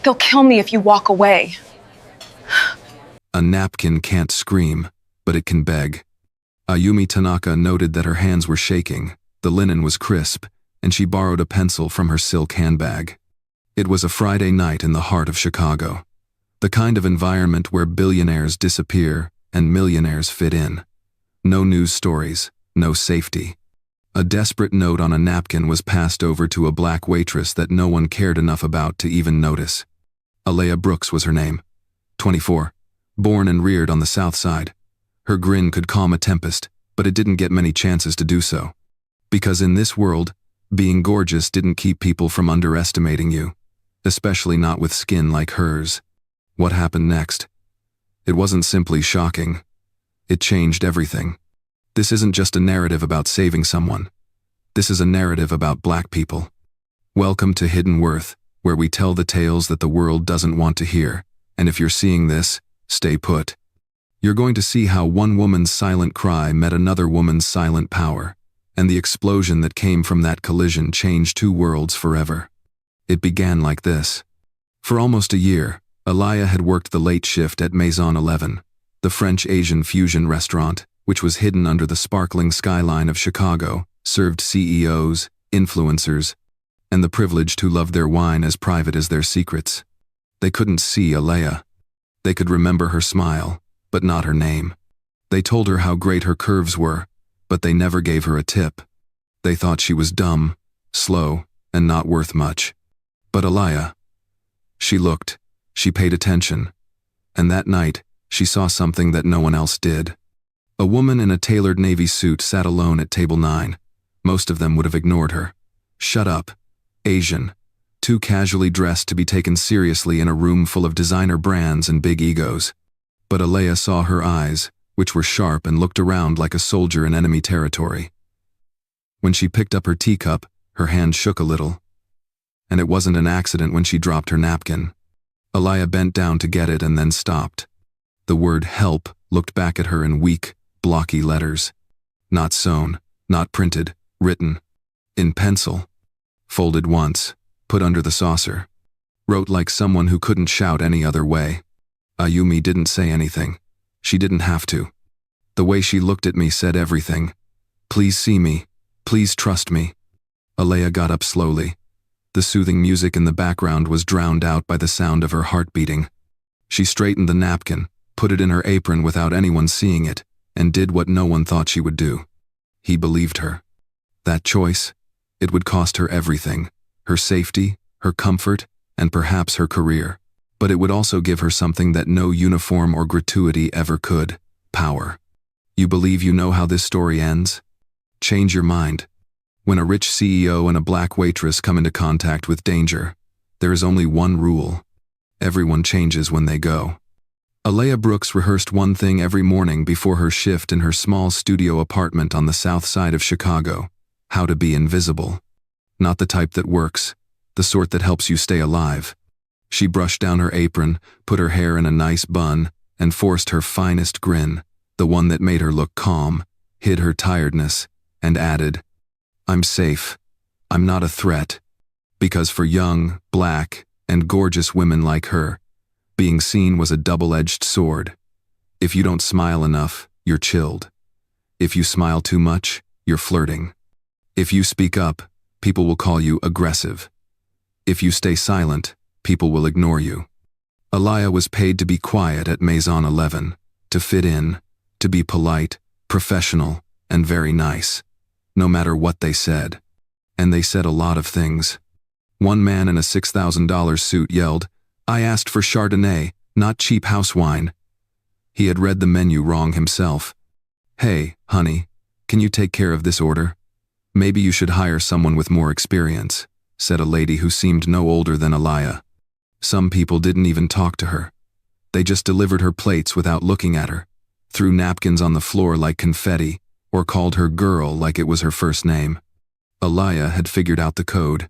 They'll kill me if you walk away. A napkin can't scream, but it can beg. Ayumi Tanaka noted that her hands were shaking, the linen was crisp, and she borrowed a pencil from her silk handbag. It was a Friday night in the heart of Chicago. The kind of environment where billionaires disappear and millionaires fit in. No news stories, no safety. A desperate note on a napkin was passed over to a black waitress that no one cared enough about to even notice. Alea Brooks was her name. 24. Born and reared on the South Side. Her grin could calm a tempest, but it didn't get many chances to do so. Because in this world, being gorgeous didn't keep people from underestimating you, especially not with skin like hers. What happened next? It wasn't simply shocking. It changed everything. This isn't just a narrative about saving someone. This is a narrative about black people. Welcome to Hidden Worth, where we tell the tales that the world doesn't want to hear, and if you're seeing this, stay put. You're going to see how one woman's silent cry met another woman's silent power, and the explosion that came from that collision changed two worlds forever. It began like this. For almost a year, Alaya had worked the late shift at Maison 11, the French-Asian fusion restaurant, which was hidden under the sparkling skyline of Chicago, served CEOs, influencers, and the privileged who loved their wine as private as their secrets. They couldn't see Alaya. They could remember her smile, but not her name. They told her how great her curves were, but they never gave her a tip. They thought she was dumb, slow, and not worth much. But Alaya, she looked, she paid attention, and that night, she saw something that no one else did. A woman in a tailored navy suit sat alone at table 9. Most of them would have ignored her. Shut up. Asian. Too casually dressed to be taken seriously in a room full of designer brands and big egos. But Alaya saw her eyes, which were sharp and looked around like a soldier in enemy territory. When she picked up her teacup, her hand shook a little. And it wasn't an accident when she dropped her napkin. Alaya bent down to get it and then stopped. The word help looked back at her in weak, blocky letters. Not sewn, not printed, written. In pencil. Folded once, put under the saucer. Wrote like someone who couldn't shout any other way. Ayumi didn't say anything. She didn't have to. The way she looked at me said everything. Please see me. Please trust me. Alaya got up slowly. The soothing music in the background was drowned out by the sound of her heart beating. She straightened the napkin, put it in her apron without anyone seeing it, and did what no one thought she would do. He believed her. That choice, it would cost her everything, her safety, her comfort, and perhaps her career. But it would also give her something that no uniform or gratuity ever could: power. You believe you know how this story ends? Change your mind. When a rich CEO and a black waitress come into contact with danger, there is only one rule. Everyone changes when they go. Alaya Brooks rehearsed one thing every morning before her shift in her small studio apartment on the south side of Chicago: how to be invisible. Not the type that works, the sort that helps you stay alive. She brushed down her apron, put her hair in a nice bun, and forced her finest grin, the one that made her look calm, hid her tiredness, and added, I'm safe. I'm not a threat. Because for young, black, and gorgeous women like her, being seen was a double-edged sword. If you don't smile enough, you're chilled. If you smile too much, you're flirting. If you speak up, people will call you aggressive. If you stay silent, people will ignore you. Alaya was paid to be quiet at Maison 11, to fit in, to be polite, professional, and very nice, no matter what they said. And they said a lot of things. One man in a $6,000 suit yelled, I asked for Chardonnay, not cheap house wine. He had read the menu wrong himself. Hey, honey, can you take care of this order? Maybe you should hire someone with more experience, said a lady who seemed no older than Alaya. Some people didn't even talk to her. They just delivered her plates without looking at her, threw napkins on the floor like confetti, or called her girl like it was her first name. Alaya had figured out the code.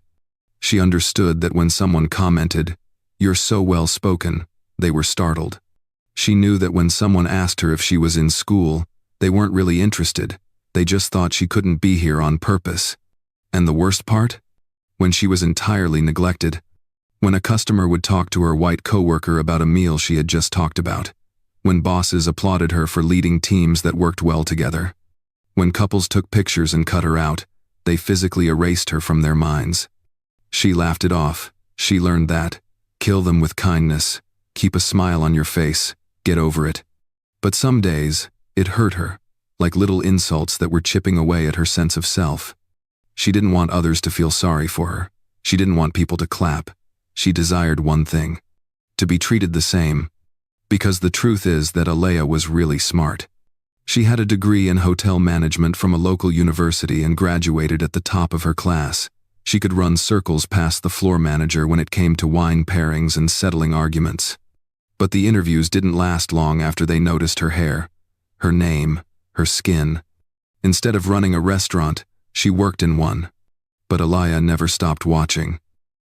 She understood that when someone commented, "You're so well-spoken," they were startled. She knew that when someone asked her if she was in school, they weren't really interested. They just thought she couldn't be here on purpose. And the worst part? When she was entirely neglected. When a customer would talk to her white coworker about a meal she had just talked about. When bosses applauded her for leading teams that worked well together. When couples took pictures and cut her out, they physically erased her from their minds. She laughed it off. She learned that. Kill them with kindness. Keep a smile on your face. Get over it. But some days, it hurt her, like little insults that were chipping away at her sense of self. She didn't want others to feel sorry for her. She didn't want people to clap. She desired one thing: to be treated the same. Because the truth is that Alea was really smart. She had a degree in hotel management from a local university and graduated at the top of her class. She could run circles past the floor manager when it came to wine pairings and settling arguments. But the interviews didn't last long after they noticed her hair, her name, her skin. Instead of running a restaurant, she worked in one. But Alea never stopped watching.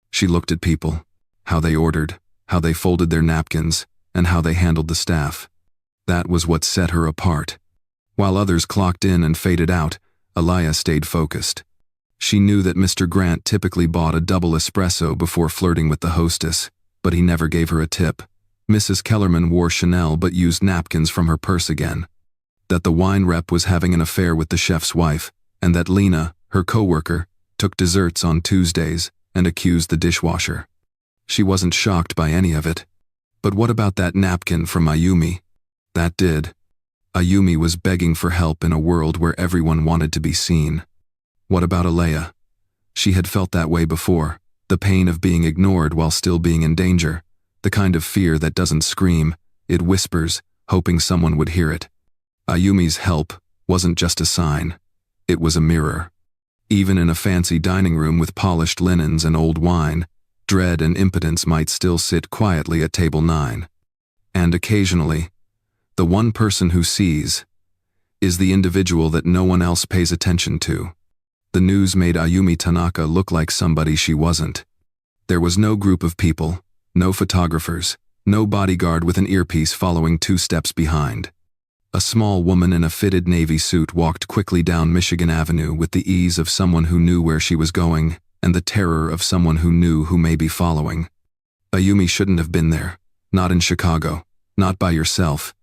She looked at people, how they ordered, how they folded their napkins, and how they handled the staff. That was what set her apart. While others clocked in and faded out, Alea stayed focused. She knew that Mr. Grant typically bought a double espresso before flirting with the hostess, but he never gave her a tip. Mrs. Kellerman wore Chanel but used napkins from her purse again. That the wine rep was having an affair with the chef's wife, and that Lena, her coworker, took desserts on Tuesdays and accused the dishwasher. She wasn't shocked by any of it. But what about that napkin from Ayumi? That did. Ayumi was begging for help in a world where everyone wanted to be seen. What about Alea? She had felt that way before, the pain of being ignored while still being in danger, the kind of fear that doesn't scream, it whispers, hoping someone would hear it. Ayumi's help wasn't just a sign, it was a mirror. Even in a fancy dining room with polished linens and old wine, dread and impotence might still sit quietly at table 9. And occasionally, the one person who sees is the individual that no one else pays attention to. The news made Ayumi Tanaka look like somebody she wasn't. There was no group of people, no photographers, no bodyguard with an earpiece following 2 steps behind. A small woman in a fitted navy suit walked quickly down Michigan Avenue with the ease of someone who knew where she was going and the terror of someone who knew who may be following. Ayumi shouldn't have been there, not in Chicago, not by herself,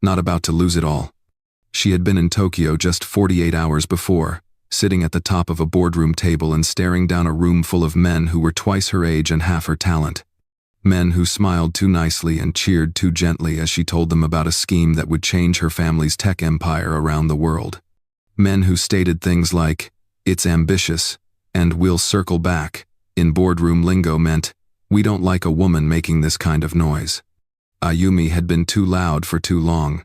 not about to lose it all. She had been in Tokyo just 48 hours before, sitting at the top of a boardroom table and staring down a room full of men who were twice her age and half her talent. Men who smiled too nicely and cheered too gently as she told them about a scheme that would change her family's tech empire around the world. Men who stated things like, "It's ambitious," and "We'll circle back," in boardroom lingo meant, "We don't like a woman making this kind of noise." Ayumi had been too loud for too long.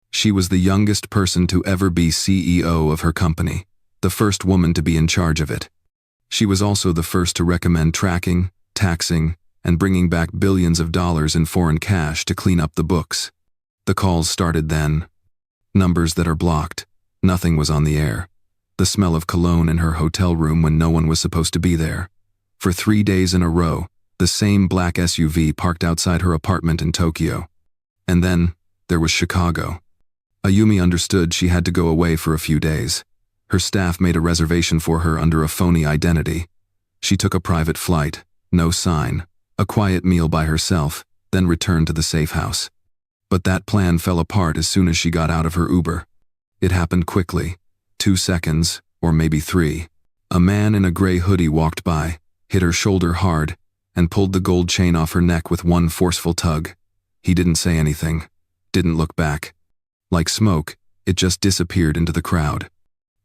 She was the youngest person to ever be CEO of her company, the first woman to be in charge of it. She was also the first to recommend tracking, taxing, and bringing back billions of dollars in foreign cash to clean up the books. The calls started then. Numbers that are blocked. Nothing was on the air. The smell of cologne in her hotel room when no one was supposed to be there. For 3 days in a row, the same black SUV parked outside her apartment in Tokyo. And then, there was Chicago. Ayumi understood she had to go away for a few days. Her staff made a reservation for her under a phony identity. She took a private flight, no sign, a quiet meal by herself, then returned to the safe house. But that plan fell apart as soon as she got out of her Uber. It happened quickly, 2 seconds, or maybe 3. A man in a gray hoodie walked by, hit her shoulder hard, and pulled the gold chain off her neck with one forceful tug. He didn't say anything, didn't look back. Like smoke, it just disappeared into the crowd.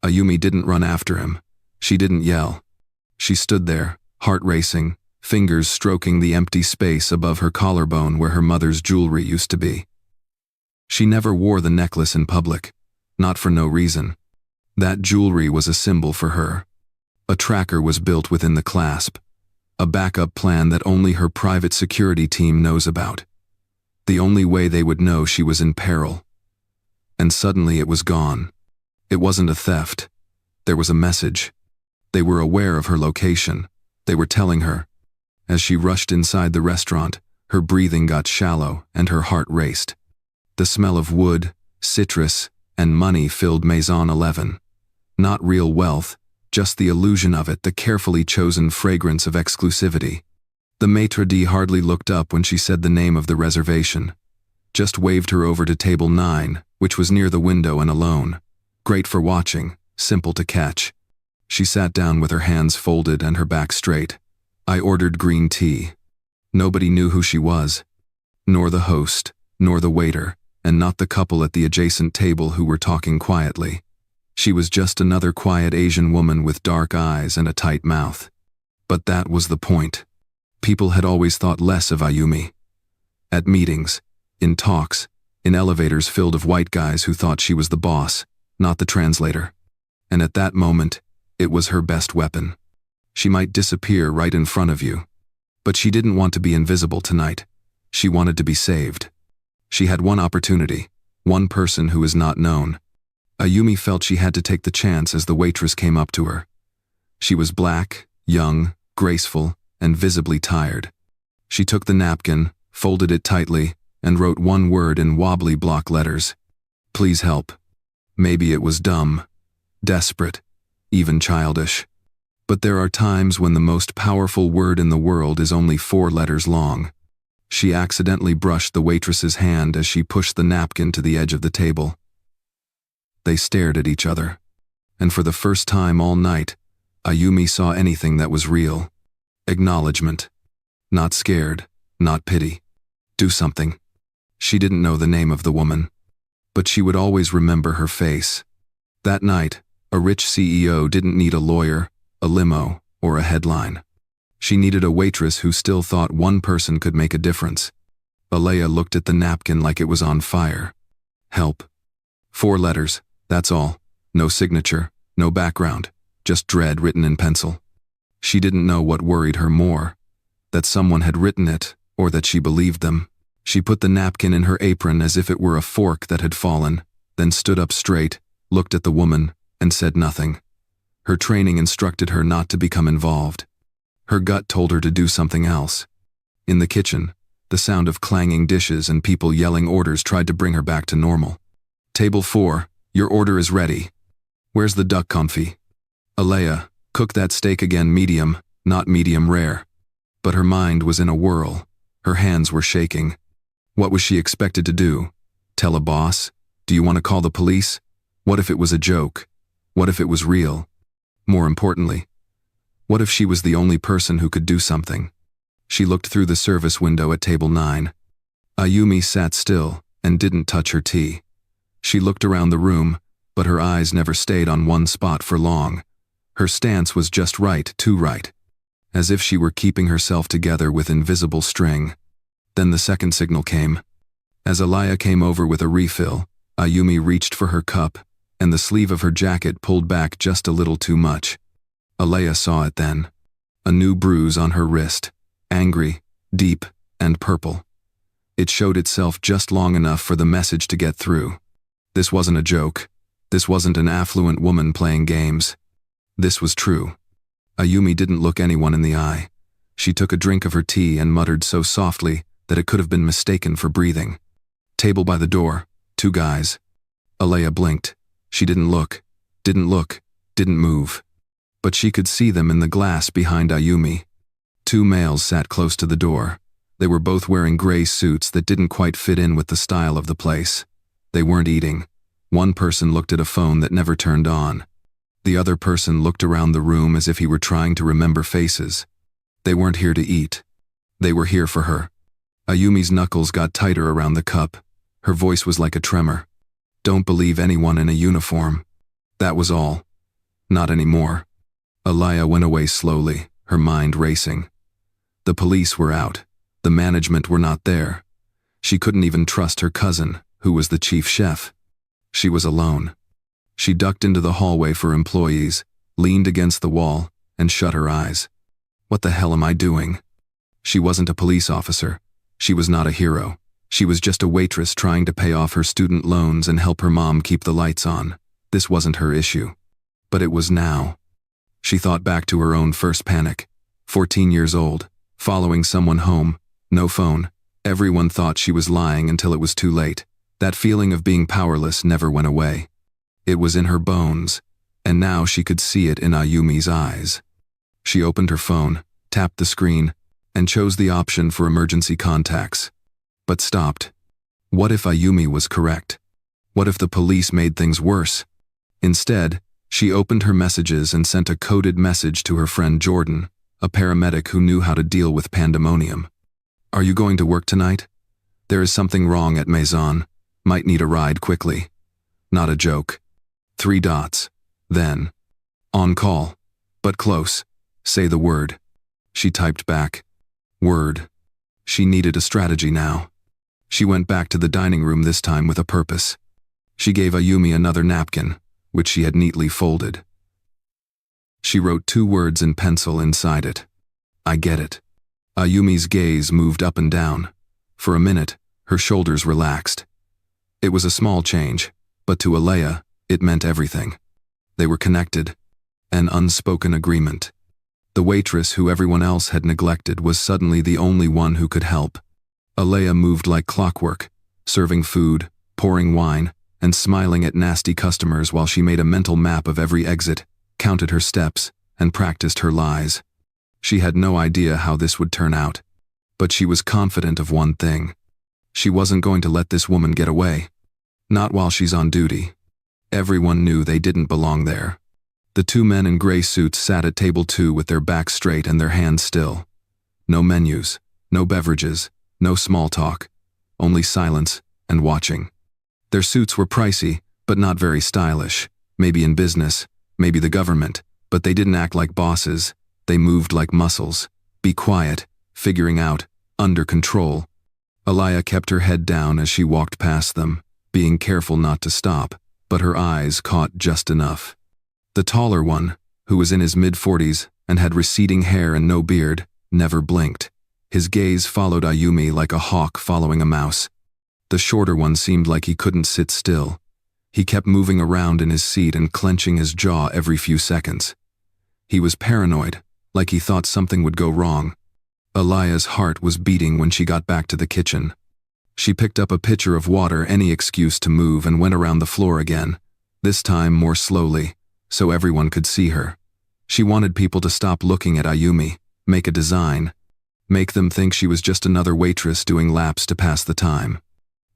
Ayumi didn't run after him. She didn't yell. She stood there, heart racing, fingers stroking the empty space above her collarbone where her mother's jewelry used to be. She never wore the necklace in public, not for no reason. That jewelry was a symbol for her. A tracker was built within the clasp, a backup plan that only her private security team knows about. The only way they would know she was in peril. And suddenly it was gone. It wasn't a theft. There was a message. They were aware of her location. They were telling her. As she rushed inside the restaurant, her breathing got shallow and her heart raced. The smell of wood, citrus, and money filled Maison 11. Not real wealth, just the illusion of it, the carefully chosen fragrance of exclusivity. The maitre d' hardly looked up when she said the name of the reservation. Just waved her over to table 9, which was near the window and alone. Great for watching, simple to catch. She sat down with her hands folded and her back straight. I ordered green tea. Nobody knew who she was. Nor the host, nor the waiter, and not the couple at the adjacent table who were talking quietly. She was just another quiet Asian woman with dark eyes and a tight mouth. But that was the point. People had always thought less of Ayumi. At meetings, in talks, in elevators filled of white guys who thought she was the boss, not the translator. And at that moment, it was her best weapon. She might disappear right in front of you. But she didn't want to be invisible tonight. She wanted to be saved. She had one opportunity, one person who is not known. Ayumi felt she had to take the chance as the waitress came up to her. She was black, young, graceful, and visibly tired. She took the napkin, folded it tightly, and wrote one word in wobbly block letters. Please help. Maybe it was dumb, desperate, even childish. But there are times when the most powerful word in the world is only 4 letters long. She accidentally brushed the waitress's hand as she pushed the napkin to the edge of the table. They stared at each other. And for the first time all night, Ayumi saw anything that was real. Acknowledgement. Not scared, not pity. Do something. She didn't know the name of the woman, but she would always remember her face. That night, a rich CEO didn't need a lawyer, a limo, or a headline. She needed a waitress who still thought one person could make a difference. Alea looked at the napkin like it was on fire. Help. 4 letters, that's all. No signature, no background, just dread written in pencil. She didn't know what worried her more, that someone had written it, or that she believed them. She put the napkin in her apron as if it were a fork that had fallen, then stood up straight, looked at the woman, and said nothing. Her training instructed her not to become involved. Her gut told her to do something else. In the kitchen, the sound of clanging dishes and people yelling orders tried to bring her back to normal. Table 4, your order is ready. Where's the duck confit? Alea, cook that steak again medium, not medium rare. But her mind was in a whirl. Her hands were shaking. What was she expected to do? Tell a boss? Do you want to call the police? What if it was a joke? What if it was real? More importantly, what if she was the only person who could do something? She looked through the service window at table 9. Ayumi sat still and didn't touch her tea. She looked around the room, but her eyes never stayed on one spot for long. Her stance was just right, too right, as if she were keeping herself together with invisible string. Then the second signal came. As Alea came over with a refill, Ayumi reached for her cup, and the sleeve of her jacket pulled back just a little too much. Alea saw it then. A new bruise on her wrist, angry, deep, and purple. It showed itself just long enough for the message to get through. This wasn't a joke. This wasn't an affluent woman playing games. This was true. Ayumi didn't look anyone in the eye. She took a drink of her tea and muttered so softly that it could have been mistaken for breathing. Table by the door, 2 guys. Alea blinked. She didn't look, didn't move. But she could see them in the glass behind Ayumi. 2 males sat close to the door. They were both wearing gray suits that didn't quite fit in with the style of the place. They weren't eating. One person looked at a phone that never turned on. The other person looked around the room as if he were trying to remember faces. They weren't here to eat. They were here for her. Ayumi's knuckles got tighter around the cup. Her voice was like a tremor. Don't believe anyone in a uniform. That was all. Not anymore. Alea went away slowly, her mind racing. The police were out. The management were not there. She couldn't even trust her cousin, who was the chief chef. She was alone. She ducked into the hallway for employees, leaned against the wall, and shut her eyes. What the hell am I doing? She wasn't a police officer. She was not a hero. She was just a waitress trying to pay off her student loans and help her mom keep the lights on. This wasn't her issue. But it was now. She thought back to her own first panic. 14 years old, following someone home, no phone. Everyone thought she was lying until it was too late. That feeling of being powerless never went away. It was in her bones, and now she could see it in Ayumi's eyes. She opened her phone, tapped the screen, and chose the option for emergency contacts. But stopped. What if Ayumi was correct? What if the police made things worse? Instead, she opened her messages and sent a coded message to her friend Jordan, a paramedic who knew how to deal with pandemonium. "Are you going to work tonight? There is something wrong at Maison. Might need a ride quickly." Not a joke. 3 dots. Then, "On call. But close. Say the word." She typed back, "Word." She needed a strategy now. She went back to the dining room, this time with a purpose. She gave Ayumi another napkin, which she had neatly folded. She wrote 2 words in pencil inside it. "I get it." Ayumi's gaze moved up and down. For a minute, her shoulders relaxed. It was a small change, but to Alea, it meant everything. They were connected. An unspoken agreement. The waitress who everyone else had neglected was suddenly the only one who could help. Alea moved like clockwork, serving food, pouring wine, and smiling at nasty customers while she made a mental map of every exit, counted her steps, and practiced her lies. She had no idea how this would turn out, but she was confident of one thing. She wasn't going to let this woman get away. Not while she's on duty. Everyone knew they didn't belong there. The 2 men in gray suits sat at table 2 with their backs straight and their hands still. No menus, no beverages, no small talk, only silence and watching. Their suits were pricey, but not very stylish. Maybe in business, maybe the government, but they didn't act like bosses. They moved like muscles. Be quiet, figuring out, under control. Alea kept her head down as she walked past them, being careful not to stop, but her eyes caught just enough. The taller one, who was in his mid-40s and had receding hair and no beard, never blinked. His gaze followed Ayumi like a hawk following a mouse. The shorter one seemed like he couldn't sit still. He kept moving around in his seat and clenching his jaw every few seconds. He was paranoid, like he thought something would go wrong. Alea's heart was beating when she got back to the kitchen. She picked up a pitcher of water, any excuse to move, and went around the floor again, this time more slowly, so everyone could see her. She wanted people to stop looking at Ayumi, make a design, make them think she was just another waitress doing laps to pass the time.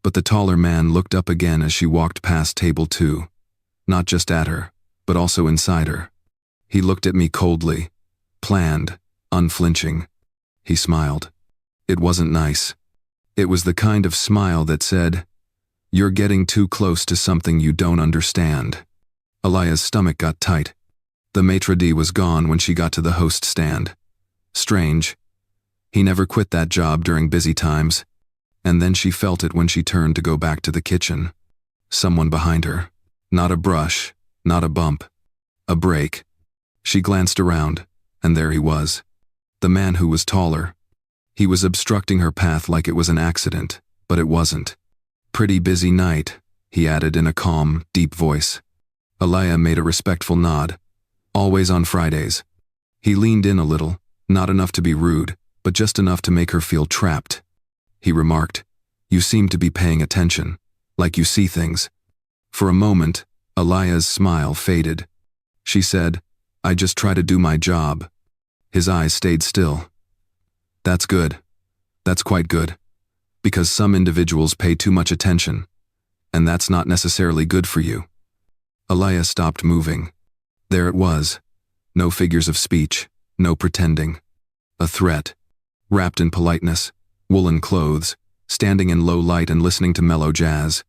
But the taller man looked up again as she walked past table 2. Not just at her, but also inside her. He looked at me coldly, planned, unflinching. He smiled. It wasn't nice. It was the kind of smile that said, "You're getting too close to something you don't understand." Alea's stomach got tight. The maitre d' was gone when she got to the host stand. Strange. He never quit that job during busy times. And then she felt it when she turned to go back to the kitchen. Someone behind her. Not a brush, not a bump. A break. She glanced around, and there he was. The man who was taller. He was obstructing her path like it was an accident, but it wasn't. "Pretty busy night," he added in a calm, deep voice. Alea made a respectful nod. "Always on Fridays." He leaned in a little, not enough to be rude, but just enough to make her feel trapped. He remarked, "You seem to be paying attention, like you see things." For a moment, Alea's smile faded. She said, "I just try to do my job." His eyes stayed still. "That's good. That's quite good. Because some individuals pay too much attention, and that's not necessarily good for you." Alea stopped moving. There it was. No figures of speech, no pretending. A threat. Wrapped in politeness, woolen clothes, standing in low light and listening to mellow jazz.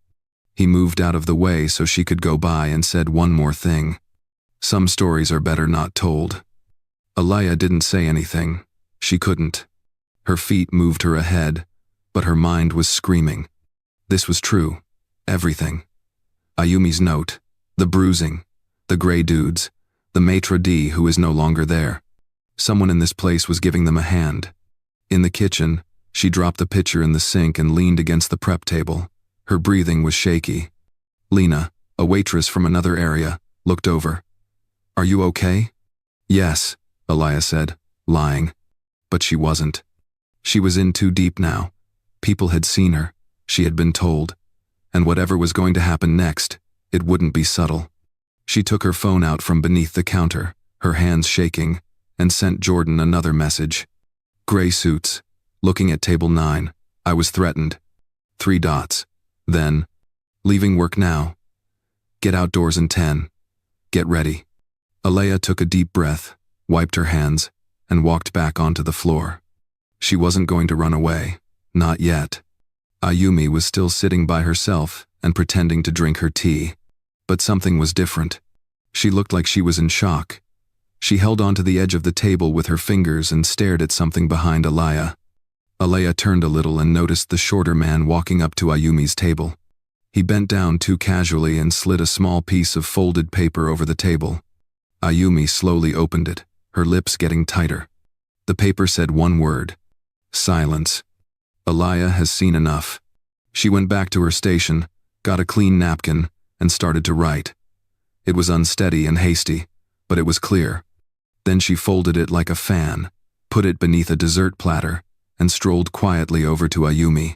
He moved out of the way so she could go by and said one more thing. "Some stories are better not told." Alea didn't say anything. She couldn't. Her feet moved her ahead, but her mind was screaming. This was true. Everything. Ayumi's note, the bruising, the gray dudes, the maitre d' who is no longer there. Someone in this place was giving them a hand. In the kitchen, she dropped the pitcher in the sink and leaned against the prep table. Her breathing was shaky. Lena, a waitress from another area, looked over. "Are you okay?" "Yes," Alea said, lying. But she wasn't. She was in too deep now. People had seen her. She had been told. And whatever was going to happen next, it wouldn't be subtle. She took her phone out from beneath the counter, her hands shaking, and sent Jordan another message. Gray suits. Looking at table 9, I was threatened. 3 dots. Then, leaving work now. Get outdoors in 10. Get ready. Alea took a deep breath, wiped her hands, and walked back onto the floor. She wasn't going to run away. Not yet. Ayumi was still sitting by herself and pretending to drink her tea. But something was different. She looked like she was in shock. She held onto the edge of the table with her fingers and stared at something behind Alea. Alea turned a little and noticed the shorter man walking up to Ayumi's table. He bent down too casually and slid a small piece of folded paper over the table. Ayumi slowly opened it, her lips getting tighter. The paper said one word: silence. Alea has seen enough. She went back to her station, got a clean napkin, and started to write. It was unsteady and hasty, but it was clear. Then she folded it like a fan, put it beneath a dessert platter, and strolled quietly over to Ayumi.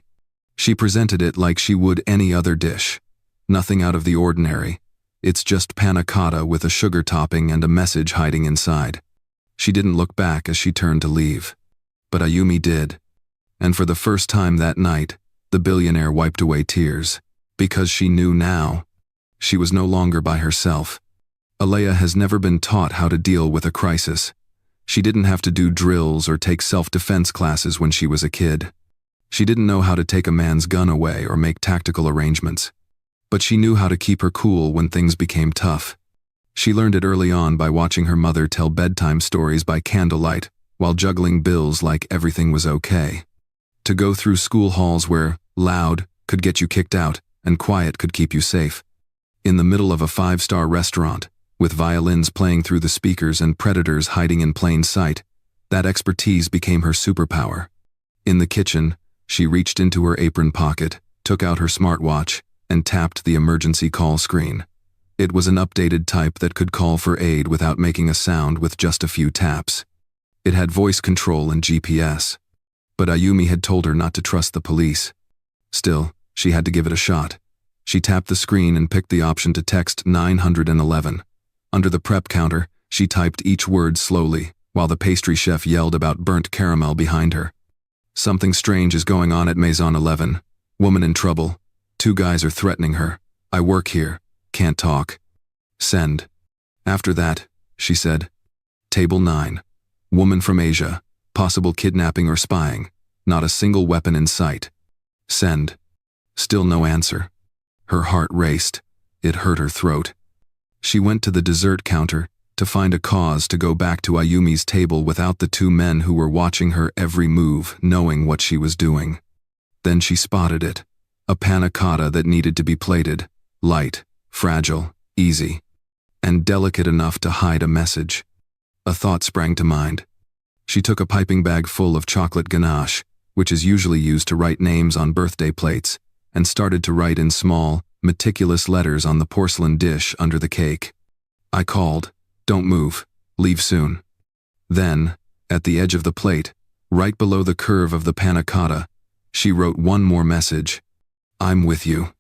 She presented it like she would any other dish. Nothing out of the ordinary. It's just panna cotta with a sugar topping and a message hiding inside. She didn't look back as she turned to leave. But Ayumi did. And for the first time that night, the billionaire wiped away tears. Because she knew now. She was no longer by herself. Alea has never been taught how to deal with a crisis. She didn't have to do drills or take self-defense classes when she was a kid. She didn't know how to take a man's gun away or make tactical arrangements. But she knew how to keep her cool when things became tough. She learned it early on by watching her mother tell bedtime stories by candlelight while juggling bills like everything was okay. To go through school halls where loud could get you kicked out and quiet could keep you safe. In the middle of a 5-star restaurant, with violins playing through the speakers and predators hiding in plain sight, that expertise became her superpower. In the kitchen, she reached into her apron pocket, took out her smartwatch, and tapped the emergency call screen. It was an updated type that could call for aid without making a sound with just a few taps. It had voice control and GPS. But Ayumi had told her not to trust the police. Still, she had to give it a shot. She tapped the screen and picked the option to text 911. Under the prep counter, she typed each word slowly, while the pastry chef yelled about burnt caramel behind her. Something strange is going on at Maison 11. Woman in trouble. 2 guys are threatening her. I work here. Can't talk. Send. After that, she said. Table 9. Woman from Asia. Possible kidnapping or spying. Not a single weapon in sight. Send. Still no answer. Her heart raced. It hurt her throat. She went to the dessert counter to find a cause to go back to Ayumi's table without the 2 men who were watching her every move, knowing what she was doing. Then she spotted it. A panna cotta that needed to be plated. Light, fragile, easy, and delicate enough to hide a message. A thought sprang to mind. She took a piping bag full of chocolate ganache, which is usually used to write names on birthday plates, and started to write in small, meticulous letters on the porcelain dish under the cake. I called. Don't move. Leave soon. Then, at the edge of the plate, right below the curve of the panna cotta, she wrote one more message. I'm with you.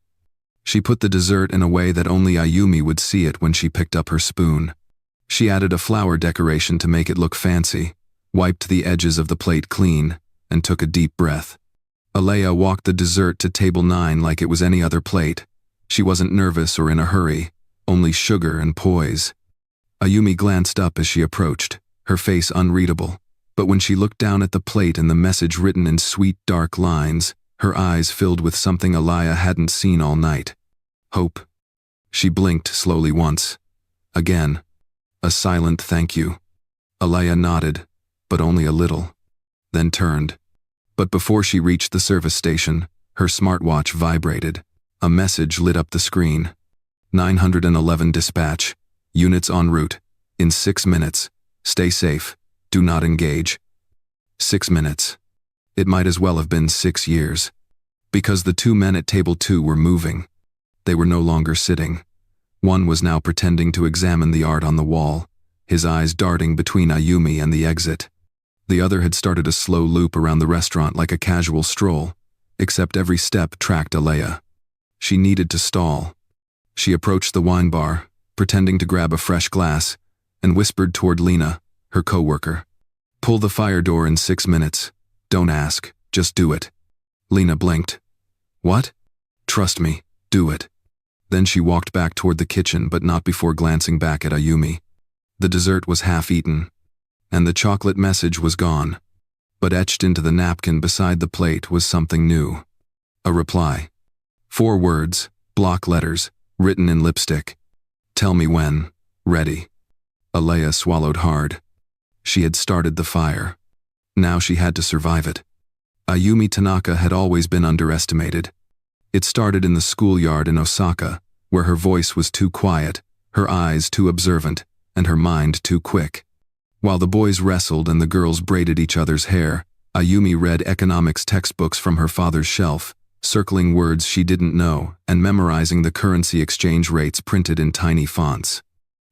She put the dessert in a way that only Ayumi would see it when she picked up her spoon. She added a flower decoration to make it look fancy, wiped the edges of the plate clean, and took a deep breath. Alea walked the dessert to table 9 like it was any other plate. She wasn't nervous or in a hurry, only sugar and poise. Ayumi glanced up as she approached, her face unreadable, but when she looked down at the plate and the message written in sweet, dark lines, her eyes filled with something Alea hadn't seen all night. Hope. She blinked slowly once. Again. A silent thank you. Alea nodded, but only a little, then turned. But before she reached the service station, her smartwatch vibrated. A message lit up the screen. 911 dispatch. Units en route. In 6 minutes. Stay safe. Do not engage. 6 minutes. It might as well have been 6 years. Because the 2 men at table 2 were moving. They were no longer sitting. One was now pretending to examine the art on the wall, his eyes darting between Ayumi and the exit. The other had started a slow loop around the restaurant like a casual stroll, except every step tracked Alea. She needed to stall. She approached the wine bar, pretending to grab a fresh glass, and whispered toward Lena, her coworker. Pull the fire door in 6 minutes. Don't ask, just do it. Lena blinked. What? Trust me, do it. Then she walked back toward the kitchen, but not before glancing back at Ayumi. The dessert was half eaten, and the chocolate message was gone. But etched into the napkin beside the plate was something new. A reply. 4 words, block letters, written in lipstick. Tell me when. Ready. Alea swallowed hard. She had started the fire. Now she had to survive it. Ayumi Tanaka had always been underestimated. It started in the schoolyard in Osaka, where her voice was too quiet, her eyes too observant, and her mind too quick. While the boys wrestled and the girls braided each other's hair, Ayumi read economics textbooks from her father's shelf, circling words she didn't know and memorizing the currency exchange rates printed in tiny fonts.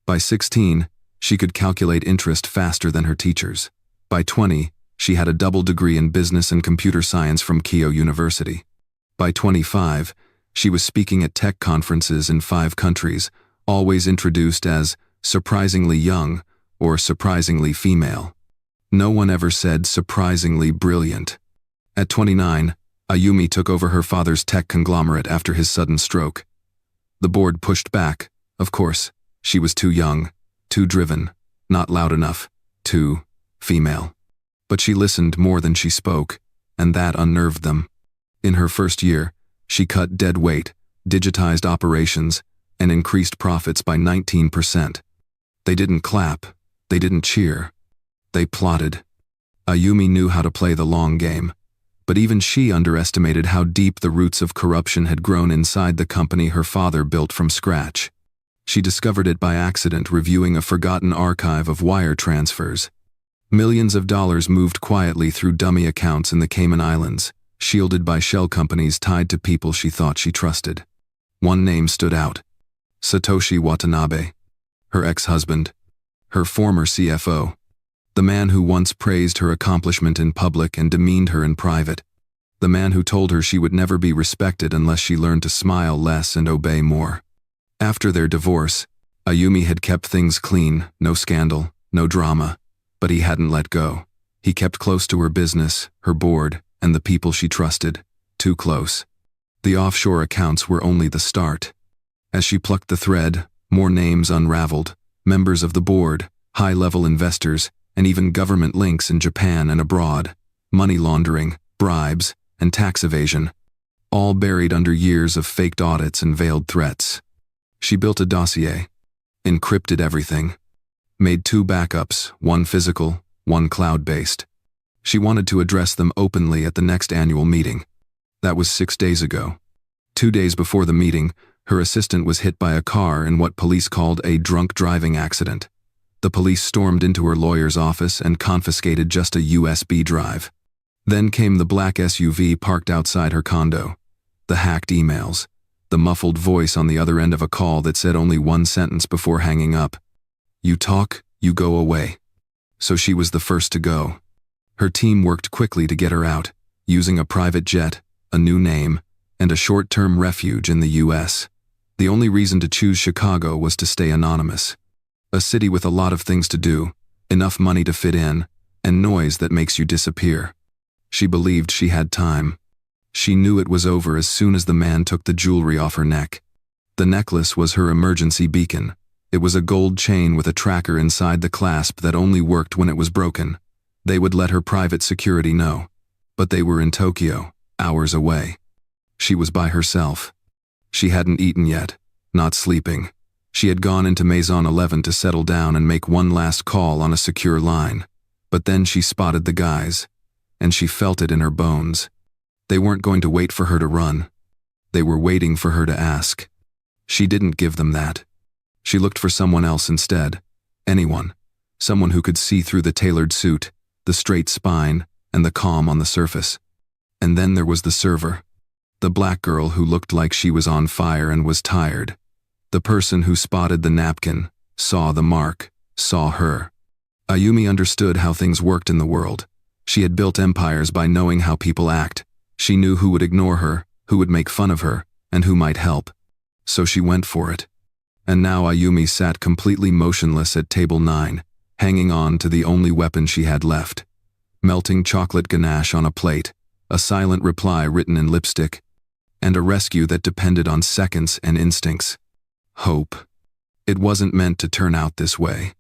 By 16, she could calculate interest faster than her teachers. By 20, she had a double degree in business and computer science from Keio University. By 25, she was speaking at tech conferences in 5 countries, always introduced as surprisingly young or surprisingly female. No one ever said surprisingly brilliant. At 29, Ayumi took over her father's tech conglomerate after his sudden stroke. The board pushed back. Of course, she was too young, too driven, not loud enough, too female. But she listened more than she spoke, and that unnerved them. In her first year, she cut dead weight, digitized operations, and increased profits by 19%. They didn't clap, they didn't cheer. They plotted. Ayumi knew how to play the long game, but even she underestimated how deep the roots of corruption had grown inside the company her father built from scratch. She discovered it by accident reviewing a forgotten archive of wire transfers. Millions of dollars moved quietly through dummy accounts in the Cayman Islands, shielded by shell companies tied to people she thought she trusted. One name stood out. Satoshi Watanabe. Her ex-husband. Her former CFO. The man who once praised her accomplishment in public and demeaned her in private. The man who told her she would never be respected unless she learned to smile less and obey more. After their divorce, Ayumi had kept things clean, no scandal, no drama, but he hadn't let go. He kept close to her business, her board, and the people she trusted, too close. The offshore accounts were only the start. As she plucked the thread, more names unraveled, members of the board, high-level investors, and even government links in Japan and abroad, money laundering, bribes, and tax evasion, all buried under years of faked audits and veiled threats. She built a dossier, encrypted everything, made 2 backups, one physical, one cloud-based. She wanted to address them openly at the next annual meeting. That was 6 days ago. 2 days before the meeting, her assistant was hit by a car in what police called a drunk driving accident. The police stormed into her lawyer's office and confiscated just a USB drive. Then came the black SUV parked outside her condo, the hacked emails, the muffled voice on the other end of a call that said only one sentence before hanging up. You talk, you go away. So she was the first to go. Her team worked quickly to get her out, using a private jet, a new name, and a short-term refuge in the US. The only reason to choose Chicago was to stay anonymous. A city with a lot of things to do, enough money to fit in, and noise that makes you disappear. She believed she had time. She knew it was over as soon as the man took the jewelry off her neck. The necklace was her emergency beacon. It was a gold chain with a tracker inside the clasp that only worked when it was broken. They would let her private security know. But they were in Tokyo, hours away. She was by herself. She hadn't eaten yet, not sleeping. She had gone into Maison 11 to settle down and make one last call on a secure line. But then she spotted the guys, and she felt it in her bones. They weren't going to wait for her to run. They were waiting for her to ask. She didn't give them that. She looked for someone else instead. Anyone. Someone who could see through the tailored suit, the straight spine, and the calm on the surface. And then there was the server. The black girl who looked like she was on fire and was tired. The person who spotted the napkin, saw the mark, saw her. Ayumi understood how things worked in the world. She had built empires by knowing how people act. She knew who would ignore her, who would make fun of her, and who might help. So she went for it. And now Ayumi sat completely motionless at table 9, hanging on to the only weapon she had left. Melting chocolate ganache on a plate, a silent reply written in lipstick, and a rescue that depended on seconds and instincts. Hope. It wasn't meant to turn out this way.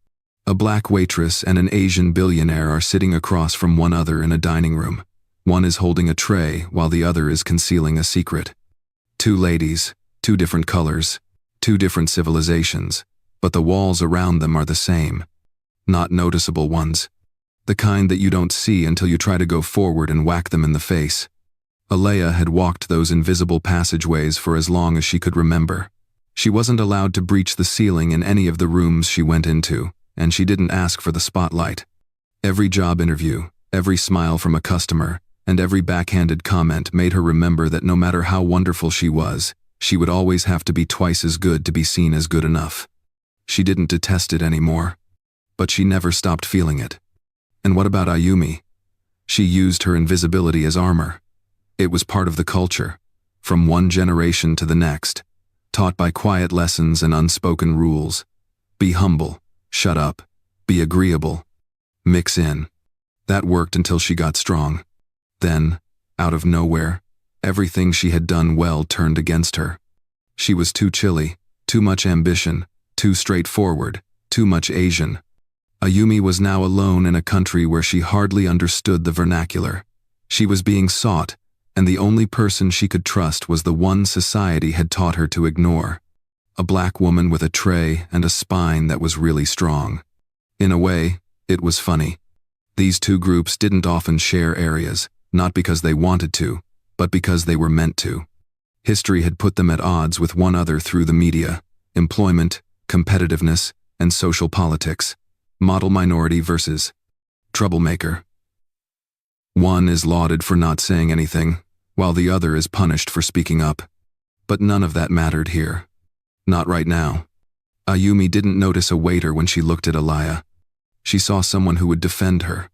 A black waitress and an Asian billionaire are sitting across from one another in a dining room. One is holding a tray while the other is concealing a secret. Two ladies, two different colors, two different civilizations, but the walls around them are the same. Not noticeable ones. The kind that you don't see until you try to go forward and whack them in the face. Alea had walked those invisible passageways for as long as she could remember. She wasn't allowed to breach the ceiling in any of the rooms she went into, and she didn't ask for the spotlight. Every job interview, every smile from a customer, and every backhanded comment made her remember that no matter how wonderful she was, she would always have to be twice as good to be seen as good enough. She didn't detest it anymore, but she never stopped feeling it. And what about Ayumi? She used her invisibility as armor. It was part of the culture, from one generation to the next, taught by quiet lessons and unspoken rules. Be humble, shut up, be agreeable, mix in. That worked until she got strong. Then, out of nowhere, everything she had done well turned against her. She was too chilly, too much ambition, too straightforward, too much Asian. Ayumi was now alone in a country where she hardly understood the vernacular. She was being sought, and the only person she could trust was the one society had taught her to ignore. A black woman with a tray and a spine that was really strong. In a way, it was funny. These two groups didn't often share areas, not because they wanted to, but because they were meant to. History had put them at odds with one another through the media, employment, competitiveness, and social politics. Model minority versus troublemaker. One is lauded for not saying anything, while the other is punished for speaking up. But none of that mattered here. Not right now. Ayumi didn't notice a waiter when she looked at Alaya. She saw someone who would defend her.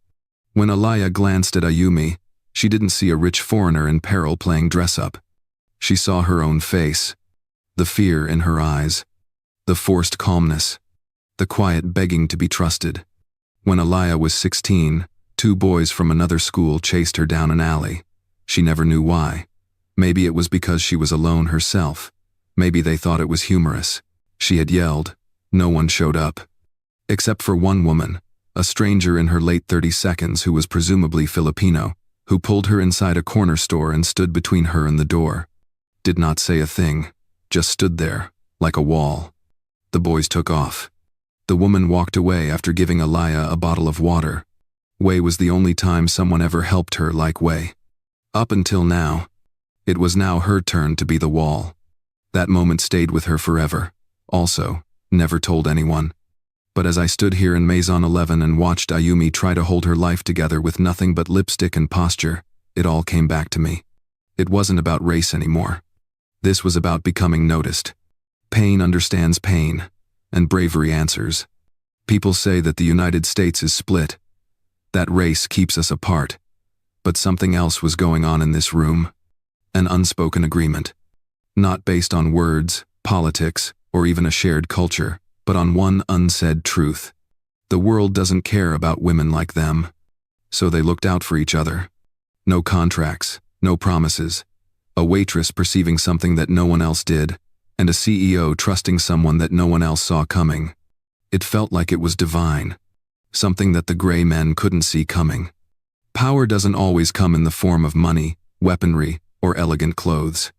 When Alaya glanced at Ayumi, she didn't see a rich foreigner in peril playing dress-up. She saw her own face, the fear in her eyes, the forced calmness, the quiet begging to be trusted. When Alaya was 16, two boys from another school chased her down an alley. She never knew why. Maybe it was because she was alone herself. Maybe they thought it was humorous. She had yelled. No one showed up. Except for one woman, a stranger in her late 30s who was presumably Filipino, who pulled her inside a corner store and stood between her and the door. Did not say a thing, just stood there, like a wall. The boys took off. The woman walked away after giving Alaya a bottle of water. Wei was the only time someone ever helped her like Wei. Up until now. It was now her turn to be the wall. That moment stayed with her forever. Also, never told anyone. But as I stood here in Maison 11 and watched Ayumi try to hold her life together with nothing but lipstick and posture, it all came back to me. It wasn't about race anymore. This was about becoming noticed. Pain understands pain, and bravery answers. People say that the United States is split. That race keeps us apart. But something else was going on in this room. An unspoken agreement. Not based on words, politics, or even a shared culture, but on one unsaid truth. The world doesn't care about women like them. So they looked out for each other. No contracts, no promises. A waitress perceiving something that no one else did, and a CEO trusting someone that no one else saw coming. It felt like it was divine. Something that the gray men couldn't see coming. Power doesn't always come in the form of money, weaponry, or elegant clothes.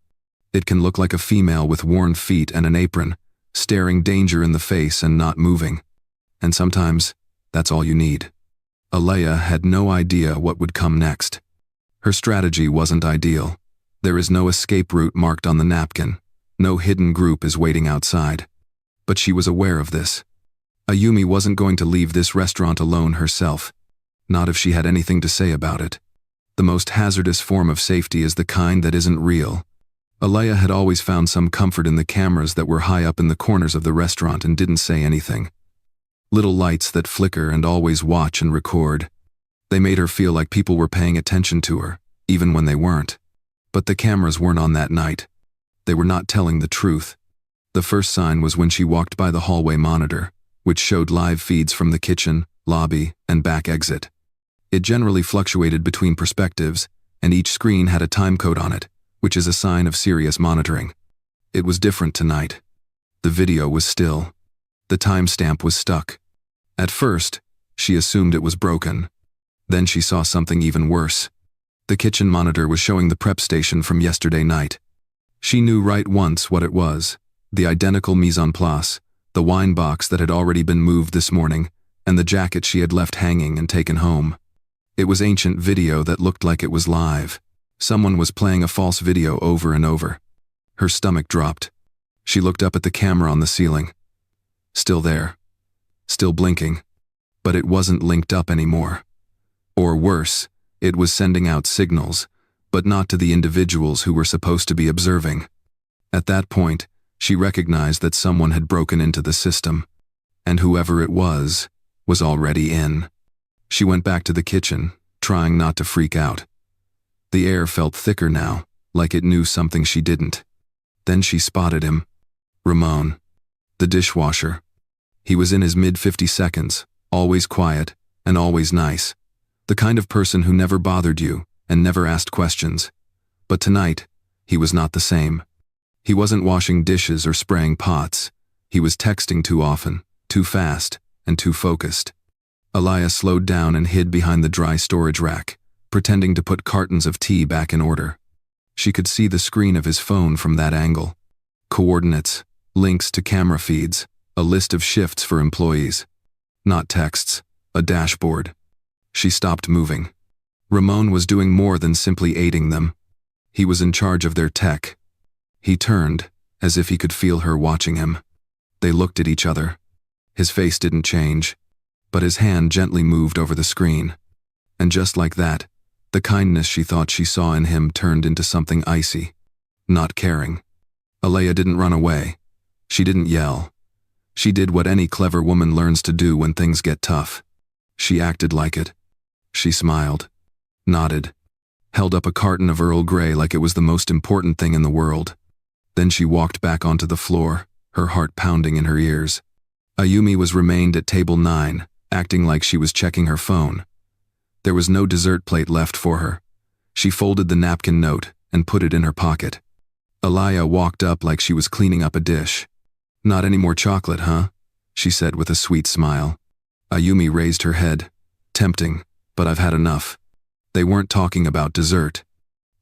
It can look like a female with worn feet and an apron, staring danger in the face and not moving. And sometimes, that's all you need. Alea had no idea what would come next. Her strategy wasn't ideal. There is no escape route marked on the napkin. No hidden group is waiting outside. But she was aware of this. Ayumi wasn't going to leave this restaurant alone herself. Not if she had anything to say about it. The most hazardous form of safety is the kind that isn't real. Alea had always found some comfort in the cameras that were high up in the corners of the restaurant and didn't say anything. Little lights that flicker and always watch and record. They made her feel like people were paying attention to her, even when they weren't. But the cameras weren't on that night. They were not telling the truth. The first sign was when she walked by the hallway monitor, which showed live feeds from the kitchen, lobby, and back exit. It generally fluctuated between perspectives, and each screen had a timecode on it, which is a sign of serious monitoring. It was different tonight. The video was still. The timestamp was stuck. At first, she assumed it was broken. Then she saw something even worse. The kitchen monitor was showing the prep station from yesterday night. She knew right once what it was: the identical mise en place, the wine box that had already been moved this morning, and the jacket she had left hanging and taken home. It was ancient video that looked like it was live. Someone was playing a false video over and over. Her stomach dropped. She looked up at the camera on the ceiling. Still there. Still blinking. But it wasn't linked up anymore. Or worse, it was sending out signals, but not to the individuals who were supposed to be observing. At that point, she recognized that someone had broken into the system, and whoever it was already in. She went back to the kitchen, trying not to freak out. The air felt thicker now, like it knew something she didn't. Then she spotted him. Ramon. The dishwasher. He was in his mid-50 seconds, always quiet, and always nice. The kind of person who never bothered you, and never asked questions. But tonight, he was not the same. He wasn't washing dishes or spraying pots. He was texting too often, too fast, and too focused. Aliyah slowed down and hid behind the dry storage rack, pretending to put cartons of tea back in order. She could see the screen of his phone from that angle. Coordinates, links to camera feeds, a list of shifts for employees. Not texts, a dashboard. She stopped moving. Ramon was doing more than simply aiding them. He was in charge of their tech. He turned, as if he could feel her watching him. They looked at each other. His face didn't change, but his hand gently moved over the screen. And just like that, the kindness she thought she saw in him turned into something icy. Not caring. Aliyah didn't run away. She didn't yell. She did what any clever woman learns to do when things get tough. She acted like it. She smiled, nodded, held up a carton of Earl Grey like it was the most important thing in the world. Then she walked back onto the floor, her heart pounding in her ears. Ayumi remained at table 9, acting like she was checking her phone. There was no dessert plate left for her. She folded the napkin note and put it in her pocket. Aliyah walked up like she was cleaning up a dish. "Not any more chocolate, huh?" she said with a sweet smile. Ayumi raised her head. "Tempting, but I've had enough." They weren't talking about dessert.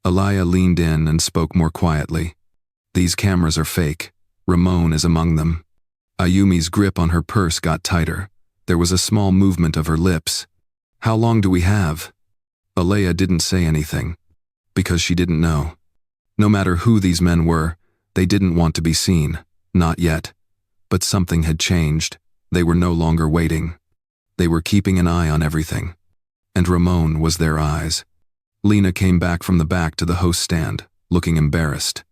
Aliyah leaned in and spoke more quietly. "These cameras are fake. Ramon is among them." Ayumi's grip on her purse got tighter. There was a small movement of her lips. "How long do we have?" Aliyah didn't say anything, because she didn't know. No matter who these men were, they didn't want to be seen. Not yet. But something had changed. They were no longer waiting. They were keeping an eye on everything. And Ramon was their eyes. Lena came back from the back to the host stand, looking embarrassed.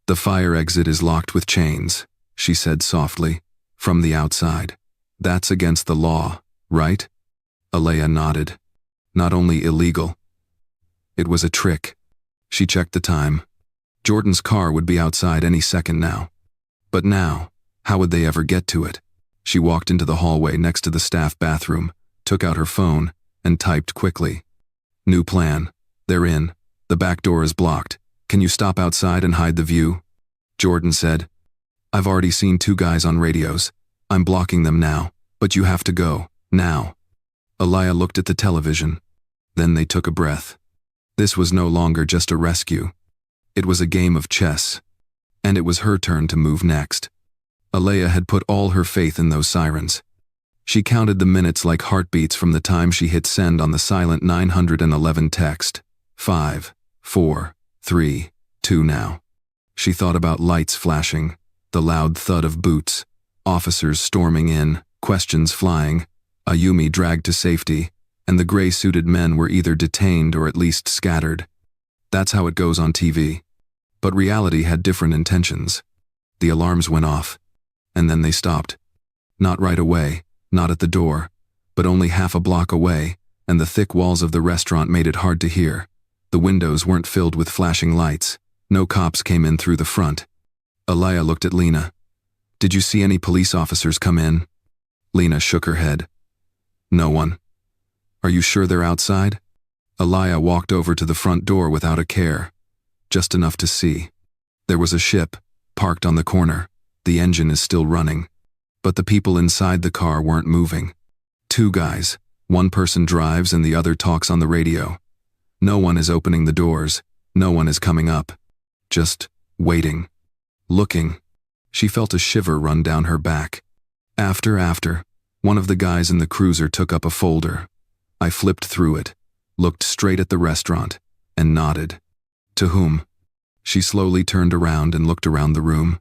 "The fire exit is locked with chains," she said softly, "from the outside. That's against the law, right?" Aliyah nodded. "Not only illegal. It was a trick." She checked the time. Jordan's car would be outside any second now. But now, how would they ever get to it? She walked into the hallway next to the staff bathroom, took out her phone, and typed quickly. "New plan. They're in. The back door is blocked. Can you stop outside and hide the view?" Jordan said, "I've already seen 2 guys on radios. I'm blocking them now, but you have to go, now." Aliyah looked at the television. Then they took a breath. This was no longer just a rescue. It was a game of chess. And it was her turn to move next. Aliyah had put all her faith in those sirens. She counted the minutes like heartbeats from the time she hit send on the silent 911 text. 5, 4, 3, 2 now. She thought about lights flashing, the loud thud of boots, officers storming in, questions flying, Ayumi dragged to safety, and the gray-suited men were either detained or at least scattered. That's how it goes on TV. But reality had different intentions. The alarms went off. And then they stopped. Not right away, not at the door, but only half a block away, and the thick walls of the restaurant made it hard to hear. The windows weren't filled with flashing lights. No cops came in through the front. Aliyah looked at Lena. "Did you see any police officers come in?" Lena shook her head. No one. Are you sure they're outside? Alaya walked over to the front door without a care, just enough to see. There was a ship, parked on the corner. The engine is still running. But the people inside the car weren't moving. Two guys. One person drives and the other talks on the radio. No one is opening the doors. No one is coming up. Just waiting. Looking. She felt a shiver run down her back. After, one of the guys in the cruiser took up a folder. I flipped through it, looked straight at the restaurant, and nodded. To whom? She slowly turned around and looked around the room.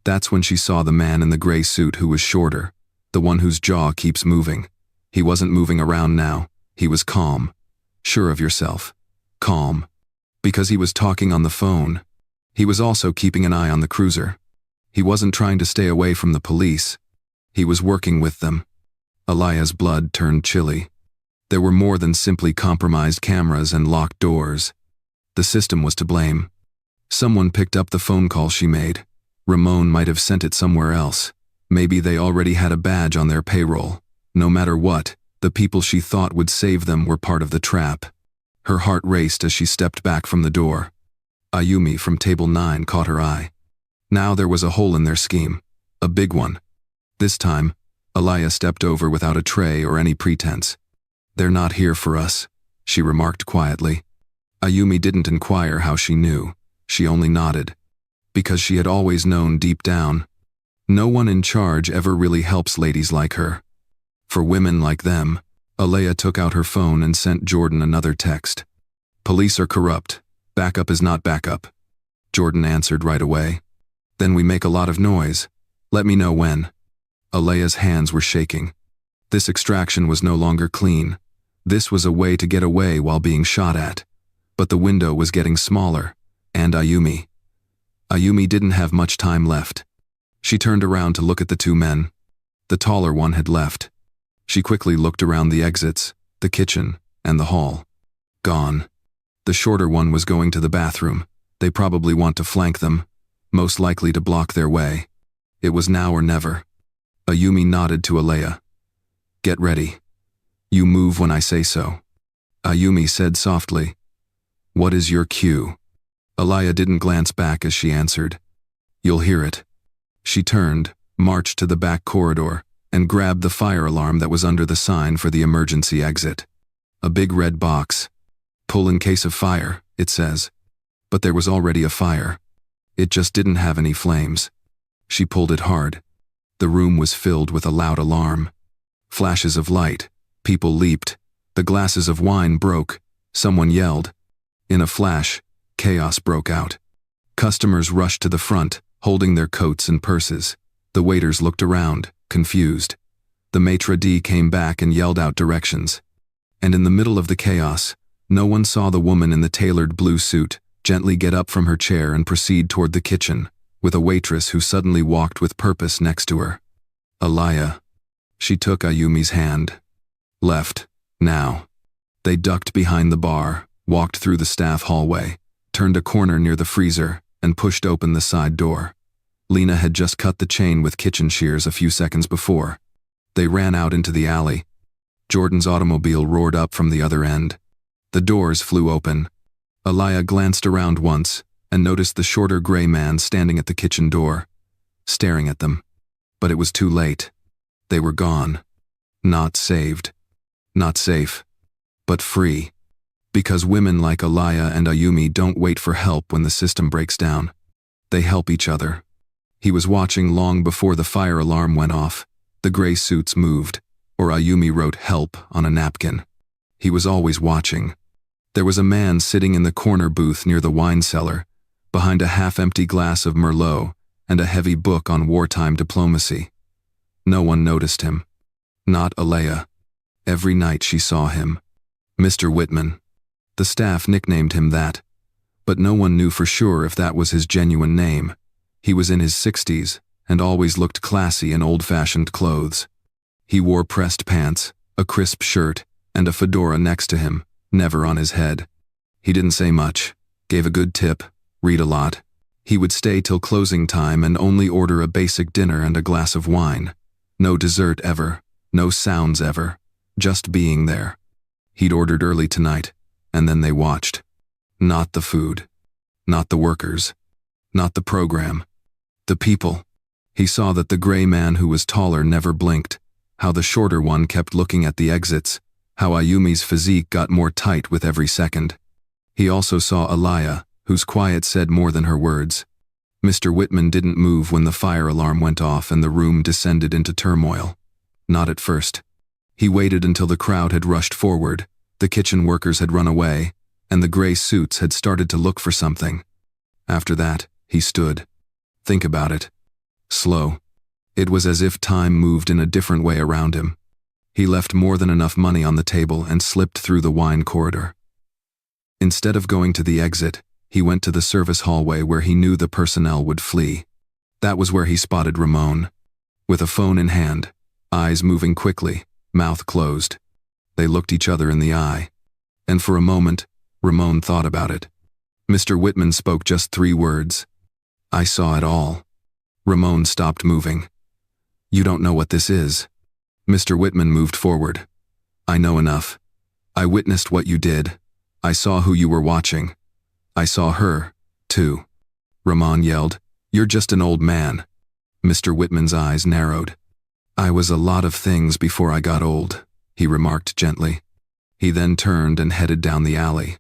That's when she saw the man in the gray suit who was shorter, the one whose jaw keeps moving. He wasn't moving around now. He was calm. Sure of yourself. Calm. Because he was talking on the phone. He was also keeping an eye on the cruiser. He wasn't trying to stay away from the police. He was working with them. Alaya's blood turned chilly. There were more than simply compromised cameras and locked doors. The system was to blame. Someone picked up the phone call she made. Ramon might have sent it somewhere else. Maybe they already had a badge on their payroll. No matter what, the people she thought would save them were part of the trap. Her heart raced as she stepped back from the door. Ayumi from Table 9 caught her eye. Now there was a hole in their scheme. A big one. This time, Alaya stepped over without a tray or any pretense. "They're not here for us," she remarked quietly. Ayumi didn't inquire how she knew. She only nodded. Because she had always known deep down. No one in charge ever really helps ladies like her. For women like them, Alaya took out her phone and sent Jordan another text. "Police are corrupt. Backup is not backup." Jordan answered right away. "Then we make a lot of noise. Let me know when." Alaya's hands were shaking. This extraction was no longer clean. This was a way to get away while being shot at. But the window was getting smaller. And Ayumi. Ayumi didn't have much time left. She turned around to look at the two men. The taller one had left. She quickly looked around the exits, the kitchen, and the hall. Gone. The shorter one was going to the bathroom. They probably want to flank them, most likely to block their way. It was now or never. Ayumi nodded to Alaya. "Get ready. You move when I say so." Ayumi said softly, "What is your cue?" Alaya didn't glance back as she answered, "You'll hear it." She turned, marched to the back corridor, and grabbed the fire alarm that was under the sign for the emergency exit. A big red box. "Pull in case of fire," it says. But there was already a fire. It just didn't have any flames. She pulled it hard. The room was filled with a loud alarm. Flashes of light. People leaped. The glasses of wine broke. Someone yelled. In a flash, chaos broke out. Customers rushed to the front, holding their coats and purses. The waiters looked around, confused. The maitre d' came back and yelled out directions. And in the middle of the chaos, no one saw the woman in the tailored blue suit gently get up from her chair and proceed toward the kitchen, with a waitress who suddenly walked with purpose next to her. Alaya. She took Ayumi's hand. Left. Now. They ducked behind the bar, walked through the staff hallway, turned a corner near the freezer, and pushed open the side door. Lena had just cut the chain with kitchen shears a few seconds before. They ran out into the alley. Jordan's automobile roared up from the other end. The doors flew open. Alaya glanced around once and noticed the shorter gray man standing at the kitchen door, staring at them. But it was too late. They were gone. Not saved. Not safe. But free. Because women like Alaya and Ayumi don't wait for help when the system breaks down. They help each other. He was watching long before the fire alarm went off. The gray suits moved, or Ayumi wrote "help" on a napkin. He was always watching. There was a man sitting in the corner booth near the wine cellar, behind a half-empty glass of Merlot and a heavy book on wartime diplomacy. No one noticed him. Not Alaya. Every night she saw him. Mr. Whitman. The staff nicknamed him that. But no one knew for sure if that was his genuine name. He was in his 60s and always looked classy in old-fashioned clothes. He wore pressed pants, a crisp shirt, and a fedora next to him, never on his head. He didn't say much, gave a good tip, read a lot. He would stay till closing time and only order a basic dinner and a glass of wine. No dessert ever, no sounds ever, just being there. He'd ordered early tonight, and then they watched. Not the food. Not the workers. Not the program. The people. He saw that the gray man who was taller never blinked, how the shorter one kept looking at the exits, how Ayumi's physique got more tight with every second. He also saw Alaya, whose quiet said more than her words. Mr. Whitman didn't move when the fire alarm went off and the room descended into turmoil. Not at first. He waited until the crowd had rushed forward, the kitchen workers had run away, and the gray suits had started to look for something. After that, he stood. Think about it. Slow. It was as if time moved in a different way around him. He left more than enough money on the table and slipped through the wine corridor. Instead of going to the exit, he went to the service hallway where he knew the personnel would flee. That was where he spotted Ramon. With a phone in hand, eyes moving quickly, mouth closed. They looked each other in the eye. And for a moment, Ramon thought about it. Mr. Whitman spoke just 3 words. I saw it all. Ramon stopped moving. You don't know what this is. Mr. Whitman moved forward. I know enough. I witnessed what you did. I saw who you were watching. I saw her, too. Ramon yelled, You're just an old man. Mr. Whitman's eyes narrowed. I was a lot of things before I got old, he remarked gently. He then turned and headed down the alley.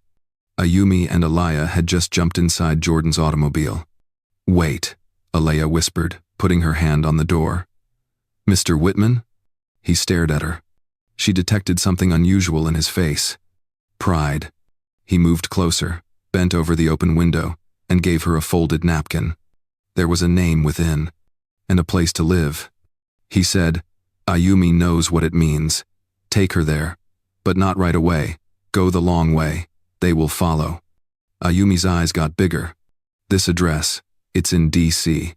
Ayumi and Alaya had just jumped inside Jordan's automobile. Wait, Alaya whispered, putting her hand on the door. Mr. Whitman? He stared at her. She detected something unusual in his face. Pride. He moved closer, bent over the open window, and gave her a folded napkin. There was a name within, and a place to live. He said, Ayumi knows what it means. Take her there. But not right away. Go the long way. They will follow. Ayumi's eyes got bigger. This address, it's in D.C.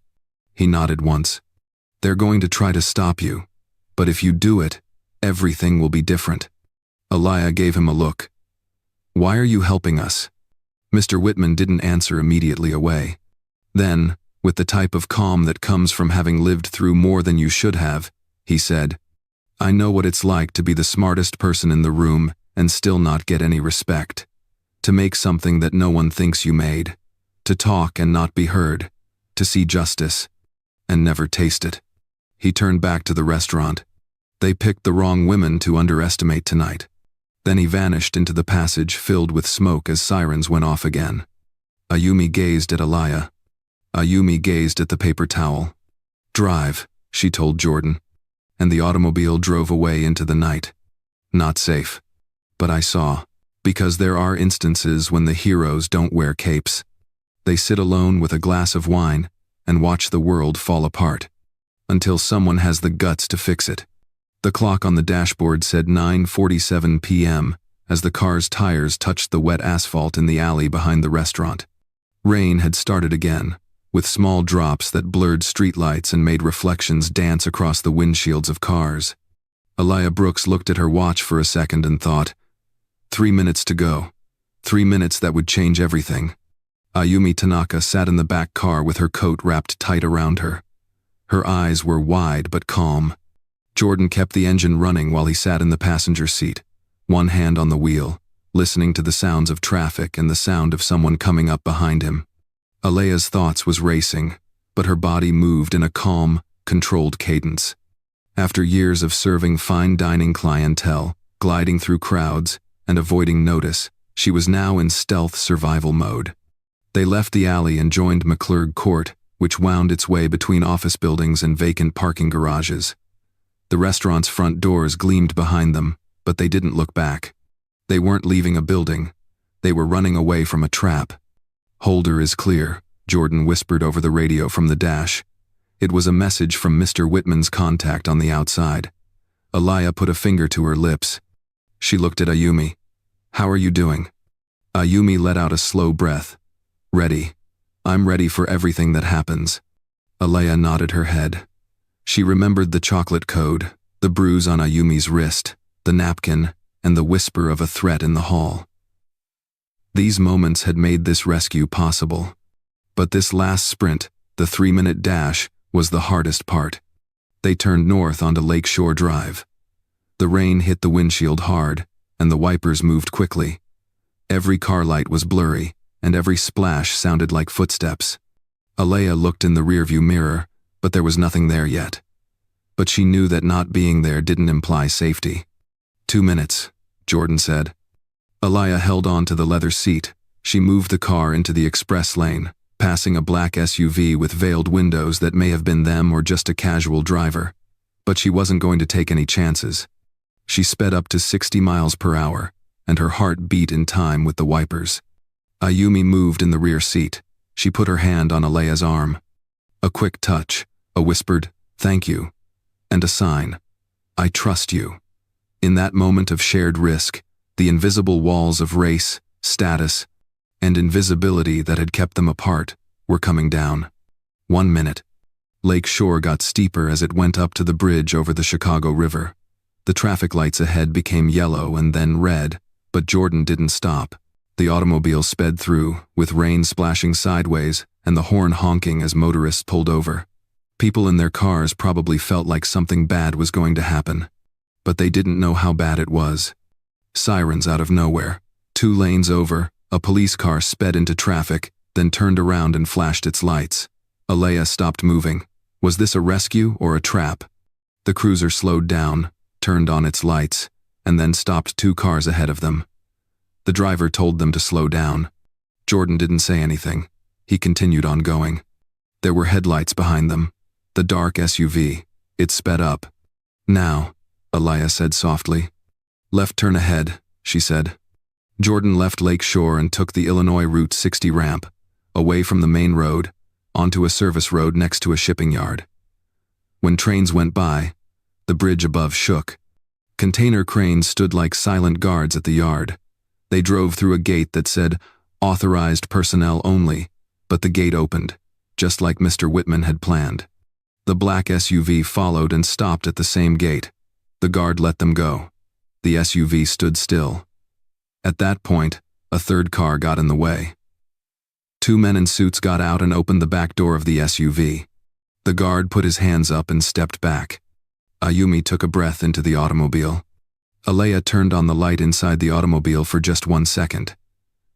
He nodded once. They're going to try to stop you. But if you do it, everything will be different. Alaya gave him a look. Why are you helping us? Mr. Whitman didn't answer immediately away. Then, with the type of calm that comes from having lived through more than you should have, he said, I know what it's like to be the smartest person in the room and still not get any respect. To make something that no one thinks you made. To talk and not be heard. To see justice. And never taste it. He turned back to the restaurant. They picked the wrong women to underestimate tonight. Then he vanished into the passage filled with smoke as sirens went off again. Ayumi gazed at Alaya. Ayumi gazed at the paper towel. Drive, she told Jordan. And the automobile drove away into the night. Not safe. But I saw. Because there are instances when the heroes don't wear capes. They sit alone with a glass of wine and watch the world fall apart. Until someone has the guts to fix it. The clock on the dashboard said 9:47 p.m. as the car's tires touched the wet asphalt in the alley behind the restaurant. Rain had started again, with small drops that blurred streetlights and made reflections dance across the windshields of cars. Alaya Brooks looked at her watch for a second and thought, 3 minutes to go. 3 minutes that would change everything. Ayumi Tanaka sat in the back car with her coat wrapped tight around her. Her eyes were wide but calm. Jordan kept the engine running while he sat in the passenger seat, one hand on the wheel, listening to the sounds of traffic and the sound of someone coming up behind him. Alaya's thoughts was racing, but her body moved in a calm, controlled cadence. After years of serving fine dining clientele, gliding through crowds, and avoiding notice, she was now in stealth survival mode. They left the alley and joined McClurg Court, which wound its way between office buildings and vacant parking garages. The restaurant's front doors gleamed behind them, but they didn't look back. They weren't leaving a building. They were running away from a trap. Holder is clear, Jordan whispered over the radio from the dash. It was a message from Mr. Whitman's contact on the outside. Alaya put a finger to her lips. She looked at Ayumi. How are you doing? Ayumi let out a slow breath. Ready. I'm ready for everything that happens. Alaya nodded her head. She remembered the chocolate code, the bruise on Ayumi's wrist, the napkin, and the whisper of a threat in the hall. These moments had made this rescue possible. But this last sprint, the 3-minute dash, was the hardest part. They turned north onto Lakeshore Drive. The rain hit the windshield hard, and the wipers moved quickly. Every car light was blurry, and every splash sounded like footsteps. Alea looked in the rearview mirror, but there was nothing there yet. But she knew that not being there didn't imply safety. 2 minutes, Jordan said. Alea held on to the leather seat. She moved the car into the express lane, passing a black SUV with veiled windows that may have been them or just a casual driver. But she wasn't going to take any chances. She sped up to 60 miles per hour, and her heart beat in time with the wipers. Ayumi moved in the rear seat. She put her hand on Alea's arm. A quick touch, a whispered, "Thank you," and a sign, "I trust you." In that moment of shared risk, the invisible walls of race, status, and invisibility that had kept them apart were coming down. 1 minute. Lake Shore got steeper as it went up to the bridge over the Chicago River. The traffic lights ahead became yellow and then red, but Jordan didn't stop. The automobile sped through, with rain splashing sideways and the horn honking as motorists pulled over. People in their cars probably felt like something bad was going to happen. But they didn't know how bad it was. Sirens out of nowhere. 2 lanes over, a police car sped into traffic, then turned around and flashed its lights. Alea stopped moving. Was this a rescue or a trap? The cruiser slowed down, turned on its lights, and then stopped 2 cars ahead of them. The driver told them to slow down. Jordan didn't say anything. He continued on going. There were headlights behind them. The dark SUV. It sped up. "Now," Alea said softly. "Left turn ahead," she said. Jordan left Lake Shore and took the Illinois Route 60 ramp, away from the main road, onto a service road next to a shipping yard. When trains went by, the bridge above shook. Container cranes stood like silent guards at the yard. They drove through a gate that said, "Authorized personnel only," but the gate opened, just like Mr. Whitman had planned. The black SUV followed and stopped at the same gate. The guard let them go. The SUV stood still. At that point, a 3rd car got in the way. 2 men in suits got out and opened the back door of the SUV. The guard put his hands up and stepped back. Ayumi took a breath into the automobile. Alea turned on the light inside the automobile for just 1 second.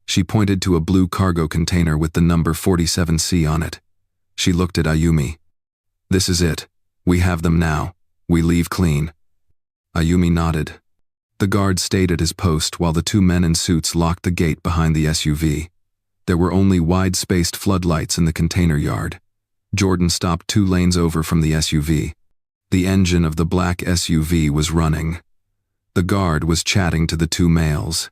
She pointed to a blue cargo container with the number 47C on it. She looked at Ayumi. "This is it. We have them now. We leave clean." Ayumi nodded. The guard stayed at his post while the 2 men in suits locked the gate behind the SUV. There were only wide-spaced floodlights in the container yard. Jordan stopped 2 lanes over from the SUV. The engine of the black SUV was running. The guard was chatting to the 2 males.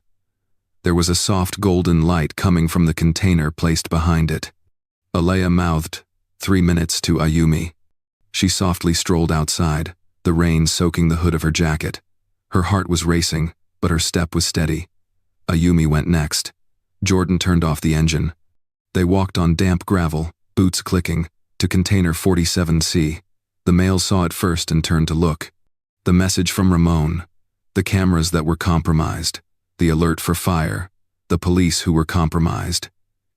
There was a soft golden light coming from the container placed behind it. Alea mouthed, 3 minutes to Ayumi. She softly strolled outside, the rain soaking the hood of her jacket. Her heart was racing, but her step was steady. Ayumi went next. Jordan turned off the engine. They walked on damp gravel, boots clicking, to container 47C. The male saw it first and turned to look. The message from Ramon. The cameras that were compromised. The alert for fire. The police who were compromised.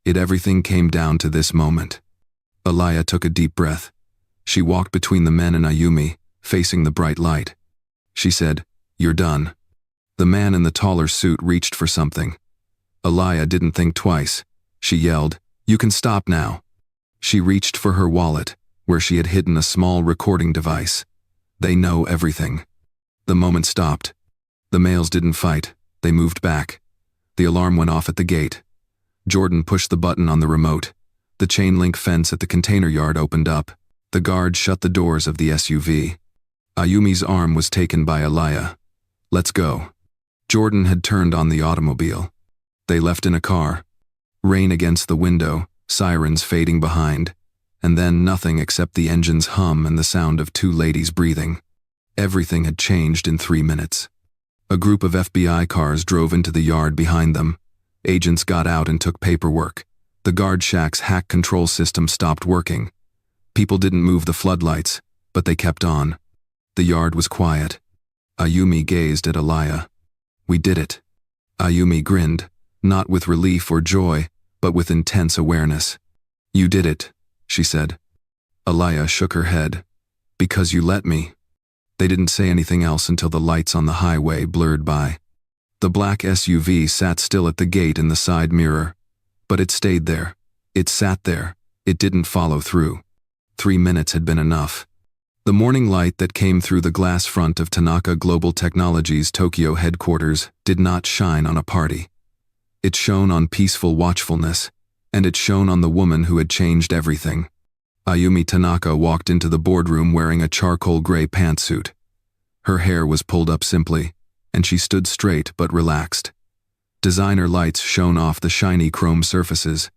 Everything came down to this moment. Alea took a deep breath. She walked between the men and Ayumi, facing the bright light. She said, "You're done." The man in the taller suit reached for something. Alea didn't think twice. She yelled, "You can stop now." She reached for her wallet, where she had hidden a small recording device. They know everything. The moment stopped. The males didn't fight. They moved back. The alarm went off at the gate. Jordan pushed the button on the remote. The chain-link fence at the container yard opened up. The guard shut the doors of the SUV. Ayumi's arm was taken by Alea. "Let's go." Jordan had turned on the automobile. They left in a car. Rain against the window, sirens fading behind, and then nothing except the engine's hum and the sound of 2 ladies breathing. Everything had changed in 3 minutes. A group of FBI cars drove into the yard behind them. Agents got out and took paperwork. The guard shack's hack control system stopped working. People didn't move the floodlights, but they kept on. The yard was quiet. Ayumi gazed at Alea. "We did it." Ayumi grinned, not with relief or joy, but with intense awareness. "You did it," she said. Alea shook her head. "Because you let me." They didn't say anything else until the lights on the highway blurred by. The black SUV sat still at the gate in the side mirror. But it stayed there. It sat there. It didn't follow through. 3 minutes had been enough. The morning light that came through the glass front of Tanaka Global Technologies' Tokyo headquarters did not shine on a party. It shone on peaceful watchfulness, and it shone on the woman who had changed everything. Ayumi Tanaka walked into the boardroom wearing a charcoal gray pantsuit. Her hair was pulled up simply, and she stood straight but relaxed. Designer lights shone off the shiny chrome surfaces.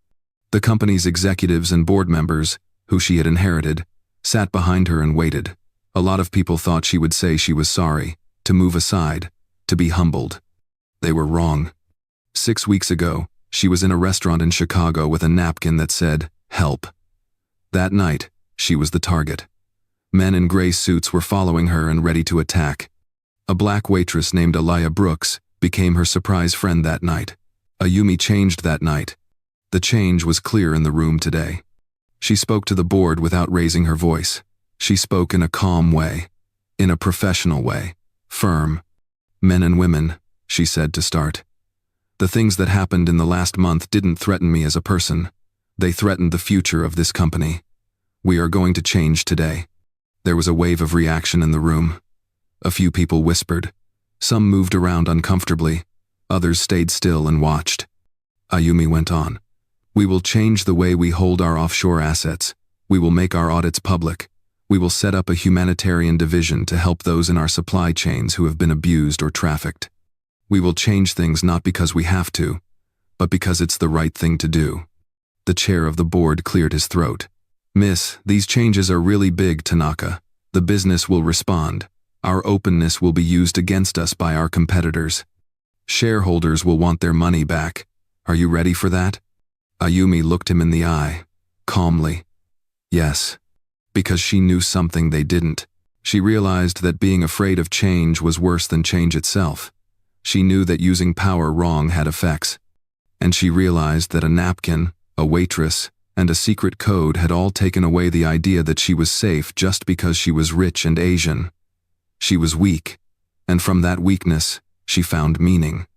The company's executives and board members, who she had inherited, sat behind her and waited. A lot of people thought she would say she was sorry, to move aside, to be humbled. They were wrong. 6 weeks ago, she was in a restaurant in Chicago with a napkin that said, "Help." That night, she was the target. Men in gray suits were following her and ready to attack. A black waitress named Aliyah Brooks became her surprise friend that night. Ayumi changed that night. The change was clear in the room today. She spoke to the board without raising her voice. She spoke in a calm way, in a professional way, firm. "Men and women," she said to start. "The things that happened in the last month didn't threaten me as a person. They threatened the future of this company. We are going to change today." There was a wave of reaction in the room. A few people whispered. Some moved around uncomfortably. Others stayed still and watched. Ayumi went on. "We will change the way we hold our offshore assets. We will make our audits public. We will set up a humanitarian division to help those in our supply chains who have been abused or trafficked. We will change things not because we have to, but because it's the right thing to do." The chair of the board cleared his throat. "Miss, these changes are really big, Tanaka. The business will respond. Our openness will be used against us by our competitors. Shareholders will want their money back. Are you ready for that?" Ayumi looked him in the eye, calmly. Yes, because she knew something they didn't. She realized that being afraid of change was worse than change itself. She knew that using power wrong had effects. And she realized that a napkin, a waitress, and a secret code had all taken away the idea that she was safe just because she was rich and Asian. She was weak, and from that weakness, she found meaning.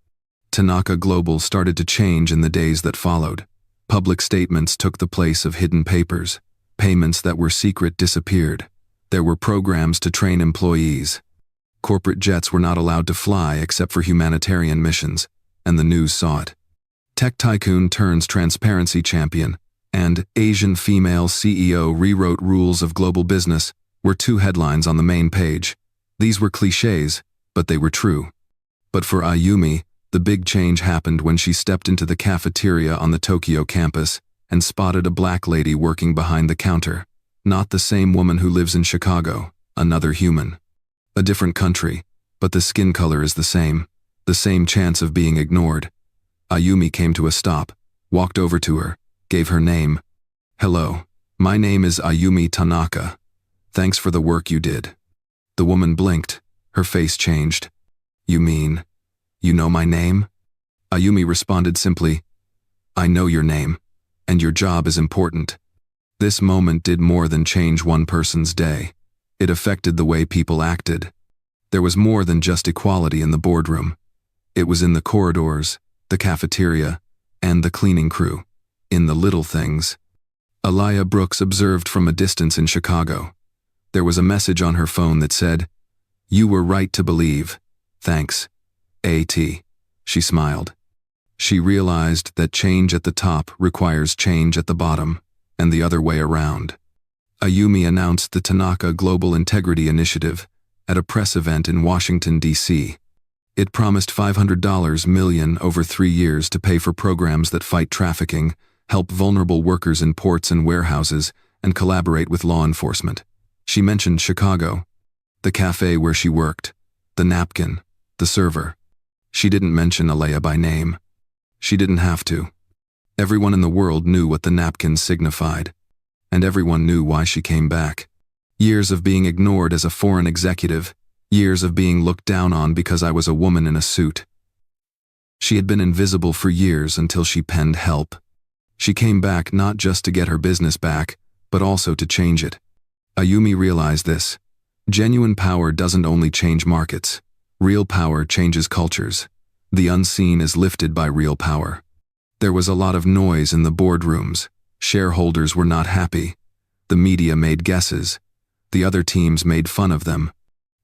Tanaka Global started to change in the days that followed. Public statements took the place of hidden papers. Payments that were secret disappeared. There were programs to train employees. Corporate jets were not allowed to fly except for humanitarian missions, and the news saw it. Tech tycoon turns transparency champion, and Asian female CEO rewrote rules of global business were 2 headlines on the main page. These were cliches, but they were true. But for Ayumi, the big change happened when she stepped into the cafeteria on the Tokyo campus and spotted a black lady working behind the counter. Not the same woman who lives in Chicago, another human. A different country, but the skin color is the same chance of being ignored. Ayumi came to a stop, walked over to her, gave her name. "Hello, my name is Ayumi Tanaka. Thanks for the work you did." The woman blinked, her face changed. "You mean, you know my name?" Ayumi responded simply, "I know your name, and your job is important." This moment did more than change one person's day. It affected the way people acted. There was more than just equality in the boardroom. It was in the corridors, the cafeteria, and the cleaning crew. In the little things. Aliyah Brooks observed from a distance in Chicago. There was a message on her phone that said, "You were right to believe. Thanks. A.T." She smiled. She realized that change at the top requires change at the bottom, and the other way around. Ayumi announced the Tanaka Global Integrity Initiative at a press event in Washington, D.C. It promised $500 million over 3 years to pay for programs that fight trafficking, help vulnerable workers in ports and warehouses, and collaborate with law enforcement. She mentioned Chicago, the cafe where she worked, the napkin, the server. She didn't mention Aliyah by name. She didn't have to. Everyone in the world knew what the napkin signified, and everyone knew why she came back. Years of being ignored as a foreign executive, years of being looked down on because I was a woman in a suit. She had been invisible for years until she penned help. She came back not just to get her business back, but also to change it. Ayumi realized this. Genuine power doesn't only change markets. Real power changes cultures. The unseen is lifted by real power. There was a lot of noise in the boardrooms. Shareholders were not happy. The media made guesses. The other teams made fun of them.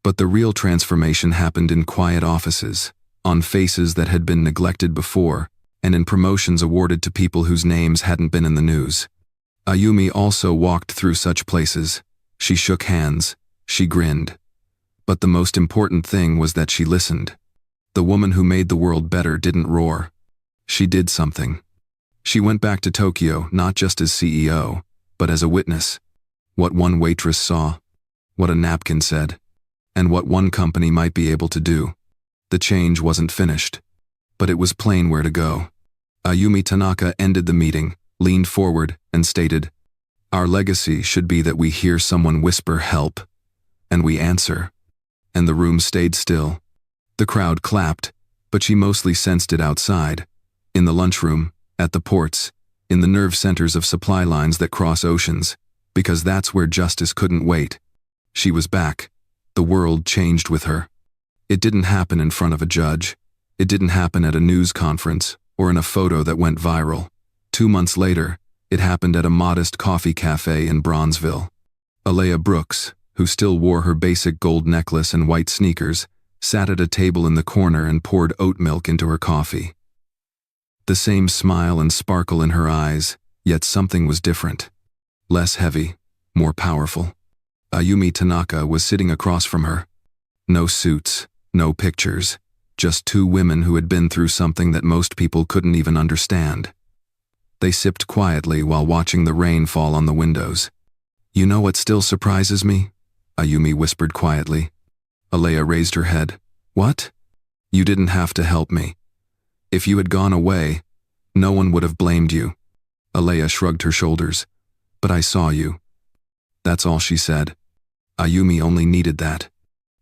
But the real transformation happened in quiet offices, on faces that had been neglected before, and in promotions awarded to people whose names hadn't been in the news. Ayumi also walked through such places. She shook hands. She grinned. But the most important thing was that she listened. The woman who made the world better didn't roar. She did something. She went back to Tokyo not just as CEO, but as a witness. What one waitress saw, what a napkin said, and what one company might be able to do. The change wasn't finished, but it was plain where to go. Ayumi Tanaka ended the meeting, leaned forward, and stated, "Our legacy should be that we hear someone whisper help, and we answer." And the room stayed still. The crowd clapped, but she mostly sensed it outside, in the lunchroom, at the ports, in the nerve centers of supply lines that cross oceans, because that's where justice couldn't wait. She was back. The world changed with her. It didn't happen in front of a judge. It didn't happen at a news conference or in a photo that went viral. 2 months later, it happened at a modest coffee cafe in Bronzeville. Alea Brooks, who still wore her basic gold necklace and white sneakers, sat at a table in the corner and poured oat milk into her coffee. The same smile and sparkle in her eyes, yet something was different. Less heavy, more powerful. Ayumi Tanaka was sitting across from her. No suits, no pictures, just two women who had been through something that most people couldn't even understand. They sipped quietly while watching the rain fall on the windows. "You know what still surprises me?" Ayumi whispered quietly. Alea raised her head. "What?" "You didn't have to help me. If you had gone away, no one would have blamed you." Alea shrugged her shoulders. "But I saw you." That's all she said. Ayumi only needed that.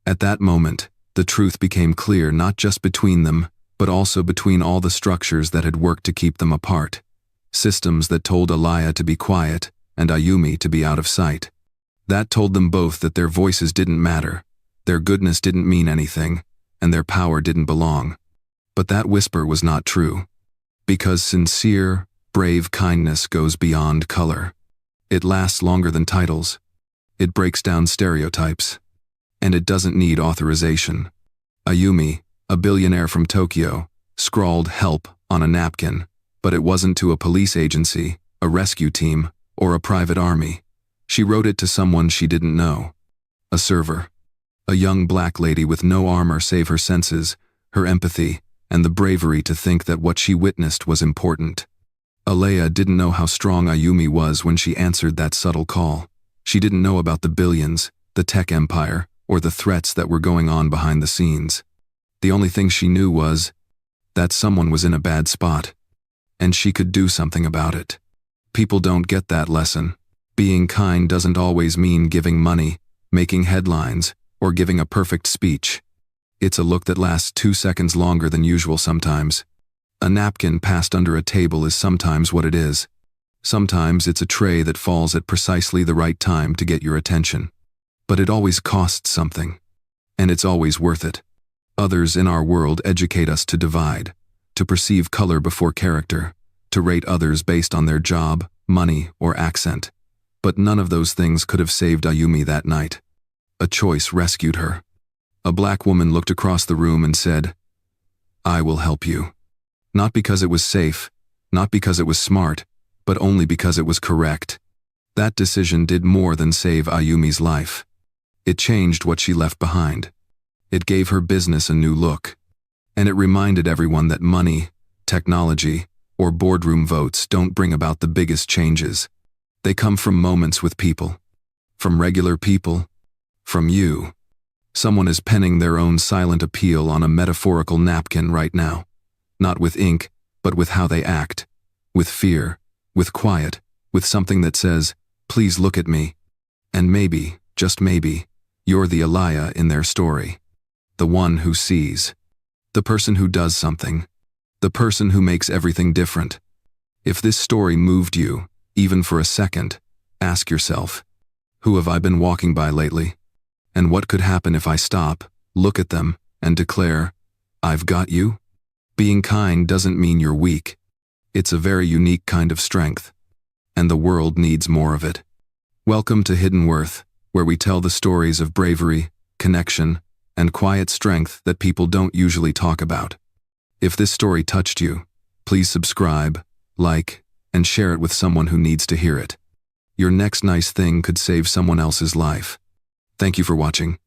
At that moment, the truth became clear not just between them, but also between all the structures that had worked to keep them apart. Systems that told Alea to be quiet and Ayumi to be out of sight. That told them both that their voices didn't matter, their goodness didn't mean anything, and their power didn't belong. But that whisper was not true. Because sincere, brave kindness goes beyond color. It lasts longer than titles. It breaks down stereotypes. And it doesn't need authorization. Ayumi, a billionaire from Tokyo, scrawled help on a napkin, but it wasn't to a police agency, a rescue team, or a private army. She wrote it to someone she didn't know. A server. A young black lady with no armor save her senses, her empathy, and the bravery to think that what she witnessed was important. Alea didn't know how strong Ayumi was when she answered that subtle call. She didn't know about the billions, the tech empire, or the threats that were going on behind the scenes. The only thing she knew was that someone was in a bad spot, and she could do something about it. People don't get that lesson. Being kind doesn't always mean giving money, making headlines, or giving a perfect speech. It's a look that lasts 2 seconds longer than usual sometimes. A napkin passed under a table is sometimes what it is. Sometimes it's a tray that falls at precisely the right time to get your attention. But it always costs something. And it's always worth it. Others in our world educate us to divide, to perceive color before character, to rate others based on their job, money, or accent. But none of those things could have saved Ayumi that night. A choice rescued her. A black woman looked across the room and said, "I will help you." Not because it was safe, not because it was smart, but only because it was correct. That decision did more than save Ayumi's life. It changed what she left behind. It gave her business a new look. And it reminded everyone that money, technology, or boardroom votes don't bring about the biggest changes. They come from moments with people. From regular people. From you. Someone is penning their own silent appeal on a metaphorical napkin right now. Not with ink, but with how they act. With fear. With quiet. With something that says, "Please look at me." And maybe, just maybe, you're the Alea in their story. The one who sees. The person who does something. The person who makes everything different. If this story moved you, even for a second, ask yourself, who have I been walking by lately? And what could happen if I stop, look at them, and declare, "I've got you"? Being kind doesn't mean you're weak. It's a very unique kind of strength. And the world needs more of it. Welcome to Hidden Worth, where we tell the stories of bravery, connection, and quiet strength that people don't usually talk about. If this story touched you, please subscribe, like, and share it with someone who needs to hear it. Your next nice thing could save someone else's life. Thank you for watching.